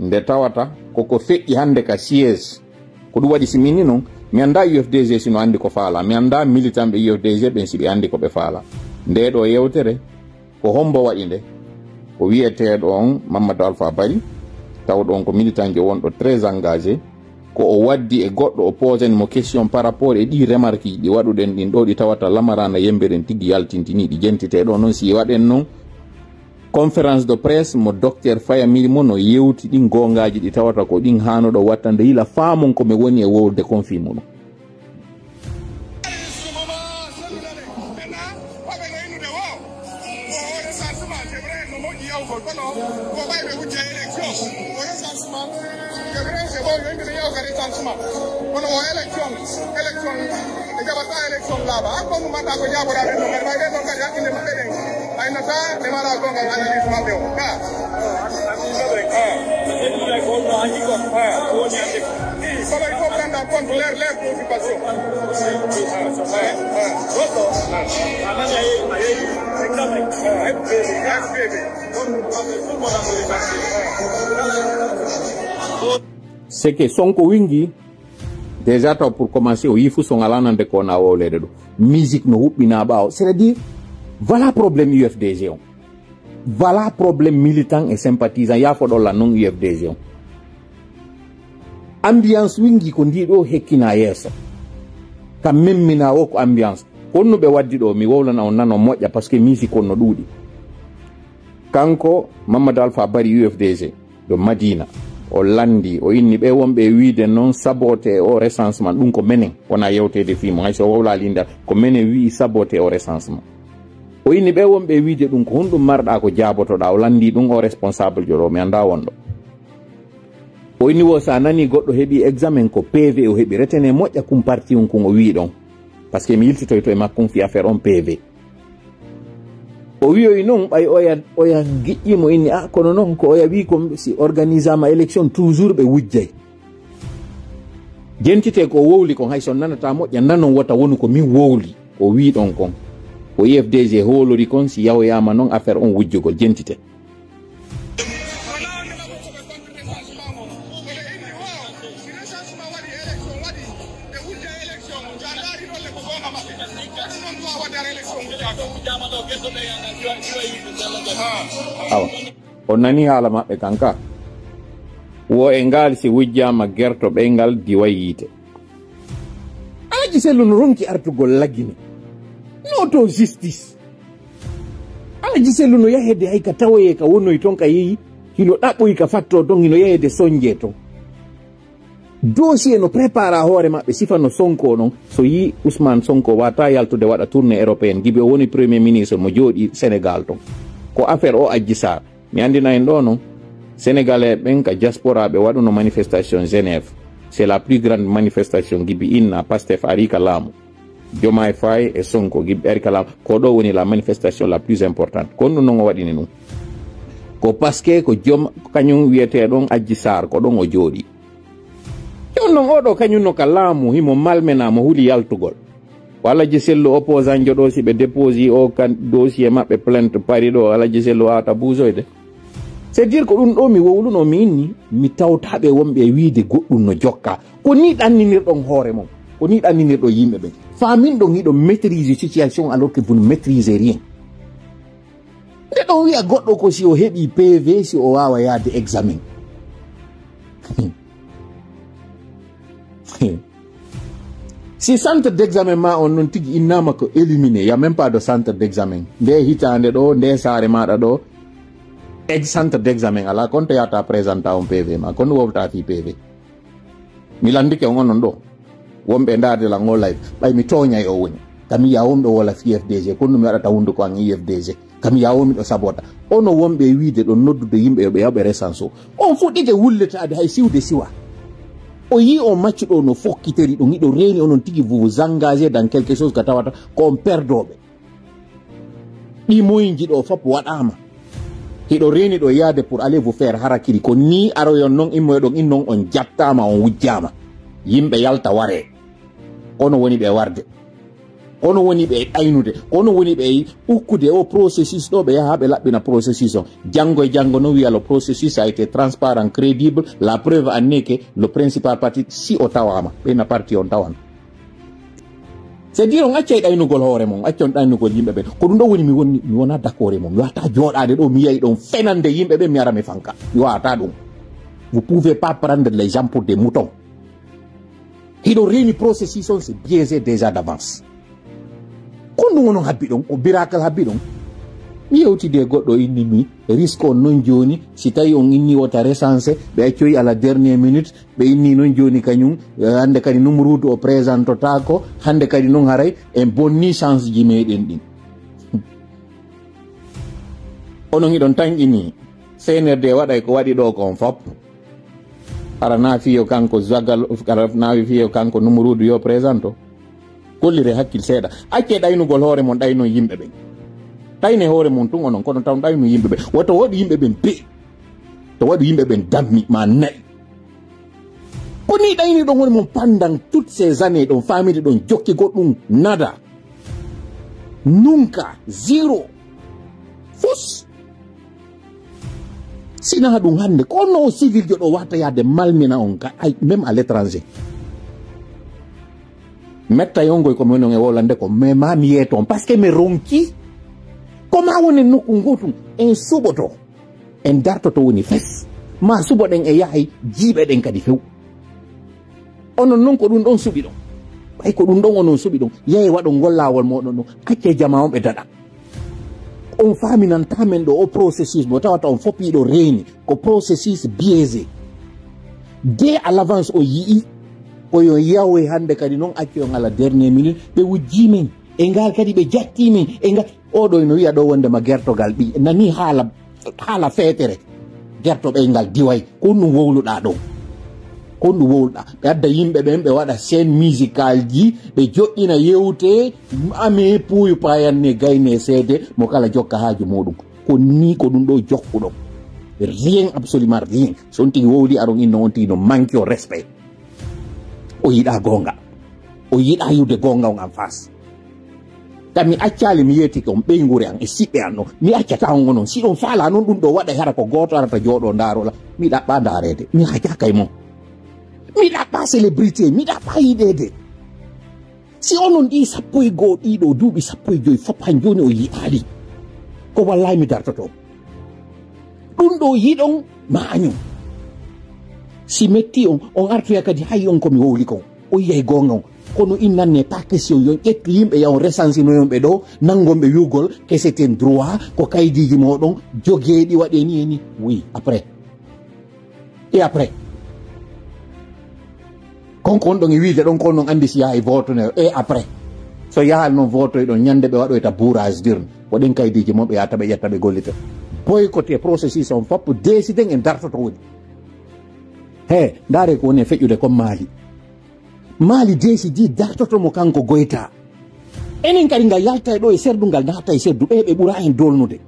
nde tawata koko feƴƴi hande ka siège ko ɗum waɗi simini noon mi anda UFDG sino andi ko faala, mi anda militant ɓe UFDG ɓen siɓe andi ko ɓe faala. Nde ɗo yewtere ko hombo waɗi nde ko wiyeteɗo on Mamadou Alpha Bari, tawɗo on ko militant jo wonɗo très engagé, ko o waddi e goɗɗo o posani mo question par rapport e ɗi remarque ji ɗi waɗuɗen ɗin ɗo ɗi tawata lamarana yembeɗen tigui yaltintini ɗi jentiteɗo noon si waɗen noon conférence de presse mo docteur Faya Milimo no yewti ɗin gongaji ɗi tawata ko ɗin hanoɗo wattande yila faamon komi woni e wowde confirme no. C'est que Sonko wingi déjà pour commencer o yifu son alanande ko na wolede do musique no hubbina bawo, c'est-à-dire voilà problème UFDG on, voilà problème militant et sympathisant ya fo la non UFDG on. Ambiance wingi ko ndiɗo hekkina yeso kam memmina wo ko ambiance konno ɓe waddi ɗo mi wowlana on nano moƴƴa par ce que musique on no ɗuuɗi. Kanko Mamadou Alpha Bari UFDG do Madina o landi o inni ɓe wonɓe wiide noon sabote o recensement ɗum ko menen wona yewtede fimo hay so wowla linda ko menen wi sabote o recensement. O inni ɓe wonɓe wiide ɗum ko honɗum marɗa ko jabotoɗa, o landi ɗum o responsable joɗo mi anda wonɗo. O inni wo sa nani goɗɗo heeɓi examen ko PV o heeɓi retene moƴƴa kum parti on kun o wi ɗon par ce que mi yiltitoy to e makkum fi affaire on PV. O wiyoy noon ɓay oya giƴƴimo inni kono noon ko oya wi ko si organisama élection toujours ɓe wujjay jentite ko wowli kon hay son nanata moƴƴa nanon wota woni ko min wowli o wi ɗon kon o UFDG hoolori kon si yawoyama noon affaire on wujjugol jentite. Awa o nani haala maɓɓe kanka wo e ngal si wujjama gerto ɓengal diwa yiite Alaji Sellu no ronki artugol laggine no to justice. Alaji Sellu no yahede hay ka tawoye ka wonoy ton ka yeyi hino ɗaɓɓoy ka fatto ton hino yahede sonje ton dossier no prépara hoore maɓɓe sifa no Sonko non so yi Ousmane Sonko wata yaltude waɗa tournée européenne gibe o woni premier ministre mo jooɗi Sénégal ton ko affaire o Adji Sarr mi andina en ɗo non sénégalais ɓen ka diaspora ɓe waɗuno manifestation Genève, c'est la plus grande manifestation gibi inna Pastef ari ka laamu Diomaye Faye e Sonko gibi ari ka laamu ko ɗo woni la manifestation la plus importante kon ɗum non o waɗini ɗum ko parce que ko kañum wiyeteɗon Adji Sarr ko ɗon o jooɗi jon non oɗo kañum no ka laamu himo malmena mo huuli yaltugol Alaji Sellu opposant joɗo si ɓe déposi o kan dossier maɓɓe plainte pari ɗo Alaji Sellu wawata buusoyde. c'est dire ko ɗum ɗo mi wowluno mi inni mi tawtaɓe wonɓe wiide goɗɗum no jokka ko ni ɗanninirɗon hoore mum ko ni ɗanninirɗo yimɓe ɓen faminɗon hiɗo maîtriser situation alors que vous ne maîtrisez rien. Nde ɗon wiya goɗɗo ko si o heɓi PV si o wawa yaade examen si centre d'examen ma on non tigi innama ko éliminé, y a même pas de centre d'examen nde hitande ɗo nde saare maɗa ɗo centre d'examen ala kon to yata présenta on PV ma kon wowta fi PV mi landike on onon ɗo wonɓe darde la ngo live ɓay mi toñay o woni kami yawomɗo wola FDG kon mi waɗata hunduko an UFDG kami yawomi ɗo sabota ono wonɓe wiide ɗo noddude yimɓe yoɓe yaɓe recense o on fuɗɗike wulletade hay siwde siwa o yi on maccuɗo no fokkiteri ɗum iɗo reeni onon tigi vous vous engagez dans quelque chose ko tawata ko on perdoɓe ɗi moyinji ɗo fop waɗama hiɗo reeni ɗo yaade pour aller vous faire harakiri ko ni aroyon noon immoyoɗon innon on jattama on wujjama yimɓe yalta ware ono woni ɓe warde kono woni ɓe ɗaynude kono woni ɓe ukkude o processus ɗo ɓe yaha ɓe laɓɓina processus o janngo e janngo no wiya le processus a été transparent crédible la preuve en est que le principal parti si o tawama ɓeyna parti on tawan c'est dire on accay ɗaynugol hoore mon accon ɗaynugol yimɓe ɓe ko ɗum ɗo woni mi wona d'accord e mum mi wata joɗade ɗo mi yeyi ɗon fenande yimɓe ɓe mi ara mi fanka mi wata ɗum vous pouvez pas prendre les gens pour des moutons hiɗo reeni processus on c'est biaisé déjà d'avance ko ɗum wonon habbi ɗon o miracle habbi ɗon mi yewtide goɗɗo inni mi risque on non joni si tawi on inni wota recensé ɓe accoyi à la dernière minute ɓe inni non joni kañum hande kadi numrudu o présentotako hande kadi noon haray en bonni chance ji meɗen ɗin onon iɗon tan ini CNRD waɗay ko waɗi ɗo kon fop ara na fiyo kanko zagal ara nawi fiyo kanko numrudu yo présento gollire hakkil seeɗa acce ɗaynugol hoore mon ɗayno yimɓe ɓen ɗayne hoore mon tun onon kono taw ɗayno yimɓe ɓe woto waɗi yimɓe ɓen be to waɗi yimɓe ɓen dammi ma nayi ko ni ɗayni ɗon woni mon pendant toutes ces années ɗon famide ɗon jokki goɗɗum nada nunca zéro fus sina ɗum hande kono civil jo ɗo wata yade malmina on même à l'étranger metta yongoy ko min on e wolande ko mais ma mi yeton par ce que mi ronki koma woni nokku gotum en suɓoto en dartoto woni fes ma suɓoɗen e yahay jiiɓe ɗen kadi few onon noon ko ɗum ɗon suɓi ɗon ɓay ko ɗum ɗon onon suɓi ɗon yahi waɗo gollawol moɗon ɗon acce jama on ɓe daɗa on faminantamen ɗo o processus mo tawata on fopiɗo reeni ko processus biaisé dès à l'avance o yii koyo yawoy hande kadi noon acci on ala dernier minute ɓe wujjimen e ngal kadi ɓe jattimen e ngal oɗo no wiya ɗo wondema gertogal ɓi nani haala feetere gertoɓe ngal diway kon ɗum wowluɗa ɗo kon ɗum wowluɗa ɓe adda yimɓe ɓen ɓe waɗa scène musical ji ɓe joƴƴina yewte ame puuyu payanne gayne seede mo kala jokka haaju muɗum ko ni ko ɗum ɗo jokkuɗo rien absolument rien so on tigi wowli aɗon inno on tigi no manque o respect o yiɗa gonga o yiɗa yiwde gonga on en face kam mi accali mi yetike on ɓeygure an e siɓɓe an ɗo mi accata on onon si ɗon faala noon ɗum ɗo waɗa hara ko goto arata jooɗo daarola mi ɗaɓɓa darede mi hajaka e mon mi ɗaɓɓa célébrité mi ɗaɓɓa yiɗede si onon ɗi sappo e goo ɗiɗo duuɓi sappo e joyi fop han joni o yiɗaɗi ko wallahi mi dartoto ɗum ɗo yiɗon mañum si metti on artoya kadi hay on komi wowli kon o yiyay gonga on kono innanne pas question yon ƴettu yimɓe ya on recensinoyon ɓe ɗo nangonɓe yugol que c'est un droit ko kaydiji moɗon jogueɗi waɗe ni e ni oui après et après konko on ɗon e wiide ɗon kon non andi si yaha e votoneyo et après so yahal noon votoye ɗon ñande ɓe waɗoyta bourrage dirne waɗen kaydiji mon ɓe yata ɓe ƴetta ɓe gollita boycotté processus on fop déciden en dartoto woni he ndaare ko woni e feƴƴude comme Mali décidi dartotomo kanko Goïta enen kadi ngal yalta ɗo e serdungal naata e serdu ɓe ɓura en dolnude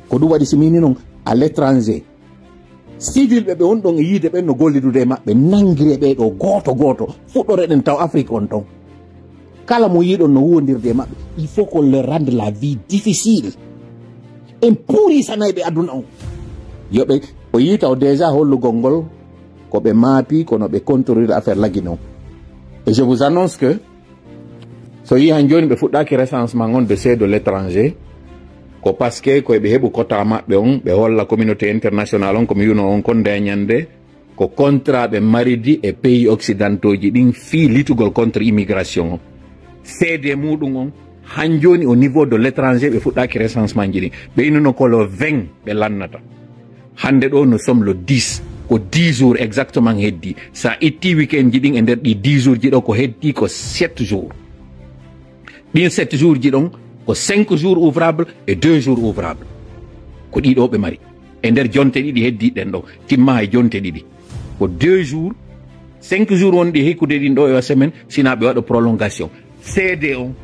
ko ɗum waɗi simini noon à l'étranger civil ɓe on ɗon e yiide ɓen no gollidude maɓɓe nangire ɓe ɗo goto goto fuɗɗoreɗen taw Afrique on ton kala mo yiɗon no huwodirde maɓɓe il faut qu'on leur rende la vie difficile en pourrisanayi ɓe aduna on yoɓe o yiita o déjà hollugol ngol ko ɓe maapi kono ɓe contrôler affaire lagino et je vous annonce que so yi han joni ɓe fuɗɗaki recensement on de ces de l'étranger ko parce que koye ɓe heɓu quota maɓɓe on ɓe holla communauté internationale on komi yuno on kon ndeñande ko contrat ɓe maridi e pays occidentaux ji ɗin fi litugol contre immigration o seede muɗum on han joni au niveau de l'étranger ɓe fuɗɗaki recensement ji ɗin ɓe innuno ko le 20 ɓe lannata hande ɗo nous sommes le 10 ko 10 jours exactement heddi sa itti weekend ji ɗin e nder ɗi 10 jours ji ɗo ko heddi ko 7 jours ɗin 7 jours ji ɗon ko 5 jours ouvrable et 2 jours ouvrable ko ɗiɗo ɓe mari e nder jonte ɗiɗi heddiɗen ɗo timma e jonte ɗiɗi ko 2 jours 5 jours wonɗi hikkude ɗin ɗo e semaine sina ɓe waɗa prolongation seede on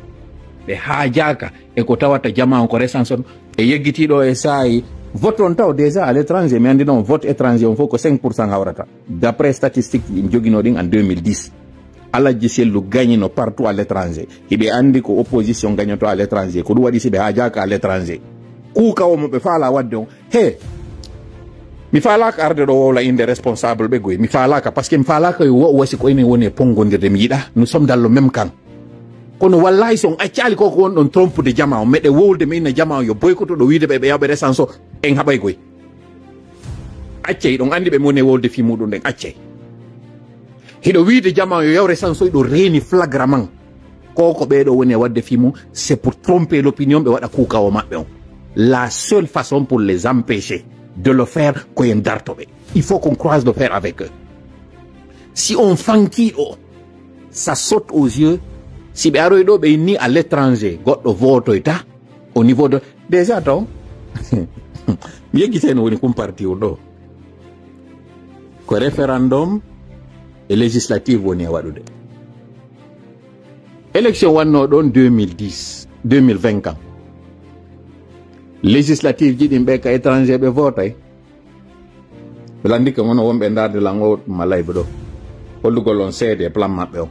ɓe haajaka e ko tawata jama on ko recence on e yeggitiɗo e saayi vote on taw déjà à l'étranger mi andi noon vote étranger on fof ko 5% hawrata d'après statistique ɗin joguino ɗin en 2010 ala jiselu gagne no partout à l'étranger ibe andi ko opposition gagne to à l'étranger ko wadi sibe hajaka à l'étranger ku ka o mo be fala wadde on he mi fala ka arde do wala inde responsable be goy mi fala ka parce que mi fala ka wo wasi ko ene woni pongondirde mi yida nous sommes dans le même camp kono wallahi son acciali ko won don trompe de jama o mede wolde me na jama yo boykoto do wiide be yabe resanso en habay goy accey don andi be mo ne wolde fi mudun den accey hido wiide jama yo yawre sanso do reni flagramment koko be do woni wadde fi mu c'est pour tromper l'opinion be wada kuka o mabbe on la seule façon pour les empêcher de le faire koyen dartobe il faut qu'on croise le fer avec eux si on fanki ça saute aux yeux si be aroy do be ni à l'étranger goddo voto ita au niveau de déjà donc mi yegiten woni kum parti o do ko référendum et législative woni wadude élection wanno don 2010 2020 kan législative ji dimbe ka étranger be votay belandi ko ngono wombe ndarde lango malaybe do hollugol on seede plan mabbe o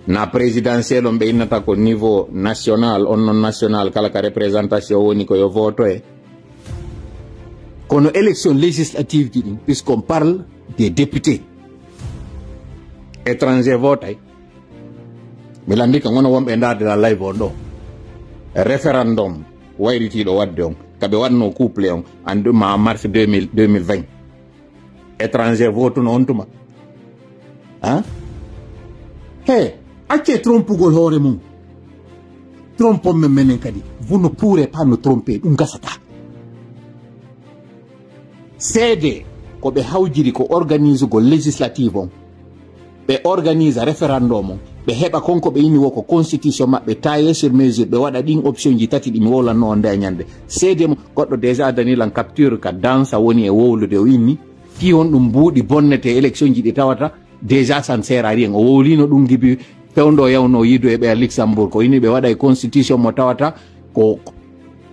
na présidentiel on be inata ko niveau national on non national kala ka représentation woni ko yo voto e kono élection législative ji puisqu'on parle des députés étrangers votay belandi ko ngono wombe ndarde la live on do référendum wayriti do wadde on kabe wadno couple on en mars 2020 étranger vote no ontuma hein hey acce trompugol hore mum trompo menen kadi vous ne pourrez pas nous tromper dum gasata cede ko be hawjiri ko organise go législative on be organise référendum on be heba konko be ini woko constitution mabbe taye sur mesure be wada din option ji tati dimi wola no nda nyande cede mo goddo déjà dani lan capture ka dansa woni e wowlude o inni fi on dum buudi bonnete élection ji di tawata déjà ça ne sert à rien o wowlino dum gibi fewndo yawno yido e be Luxembourg ko ini be wada e constitution mo tawata ko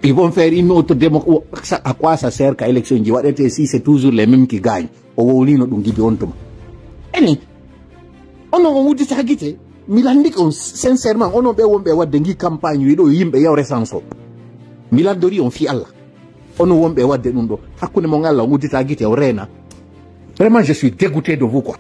ils vont faire une autre démocratie. À quoi ça sert qu'à élection ji wadete si c'est toujours les mêmes qui gagnent o wowlino dum gibi on tuma eni ono wudi tagite milandi ko sincèrement ono be wombe wadde ngi campagne wi do yimbe yawre sanso milandori on fi Allah ono wombe wadde dum do hakkunde mo ngalla wudi tagite o rena vraiment je suis dégoûté de vous quoi.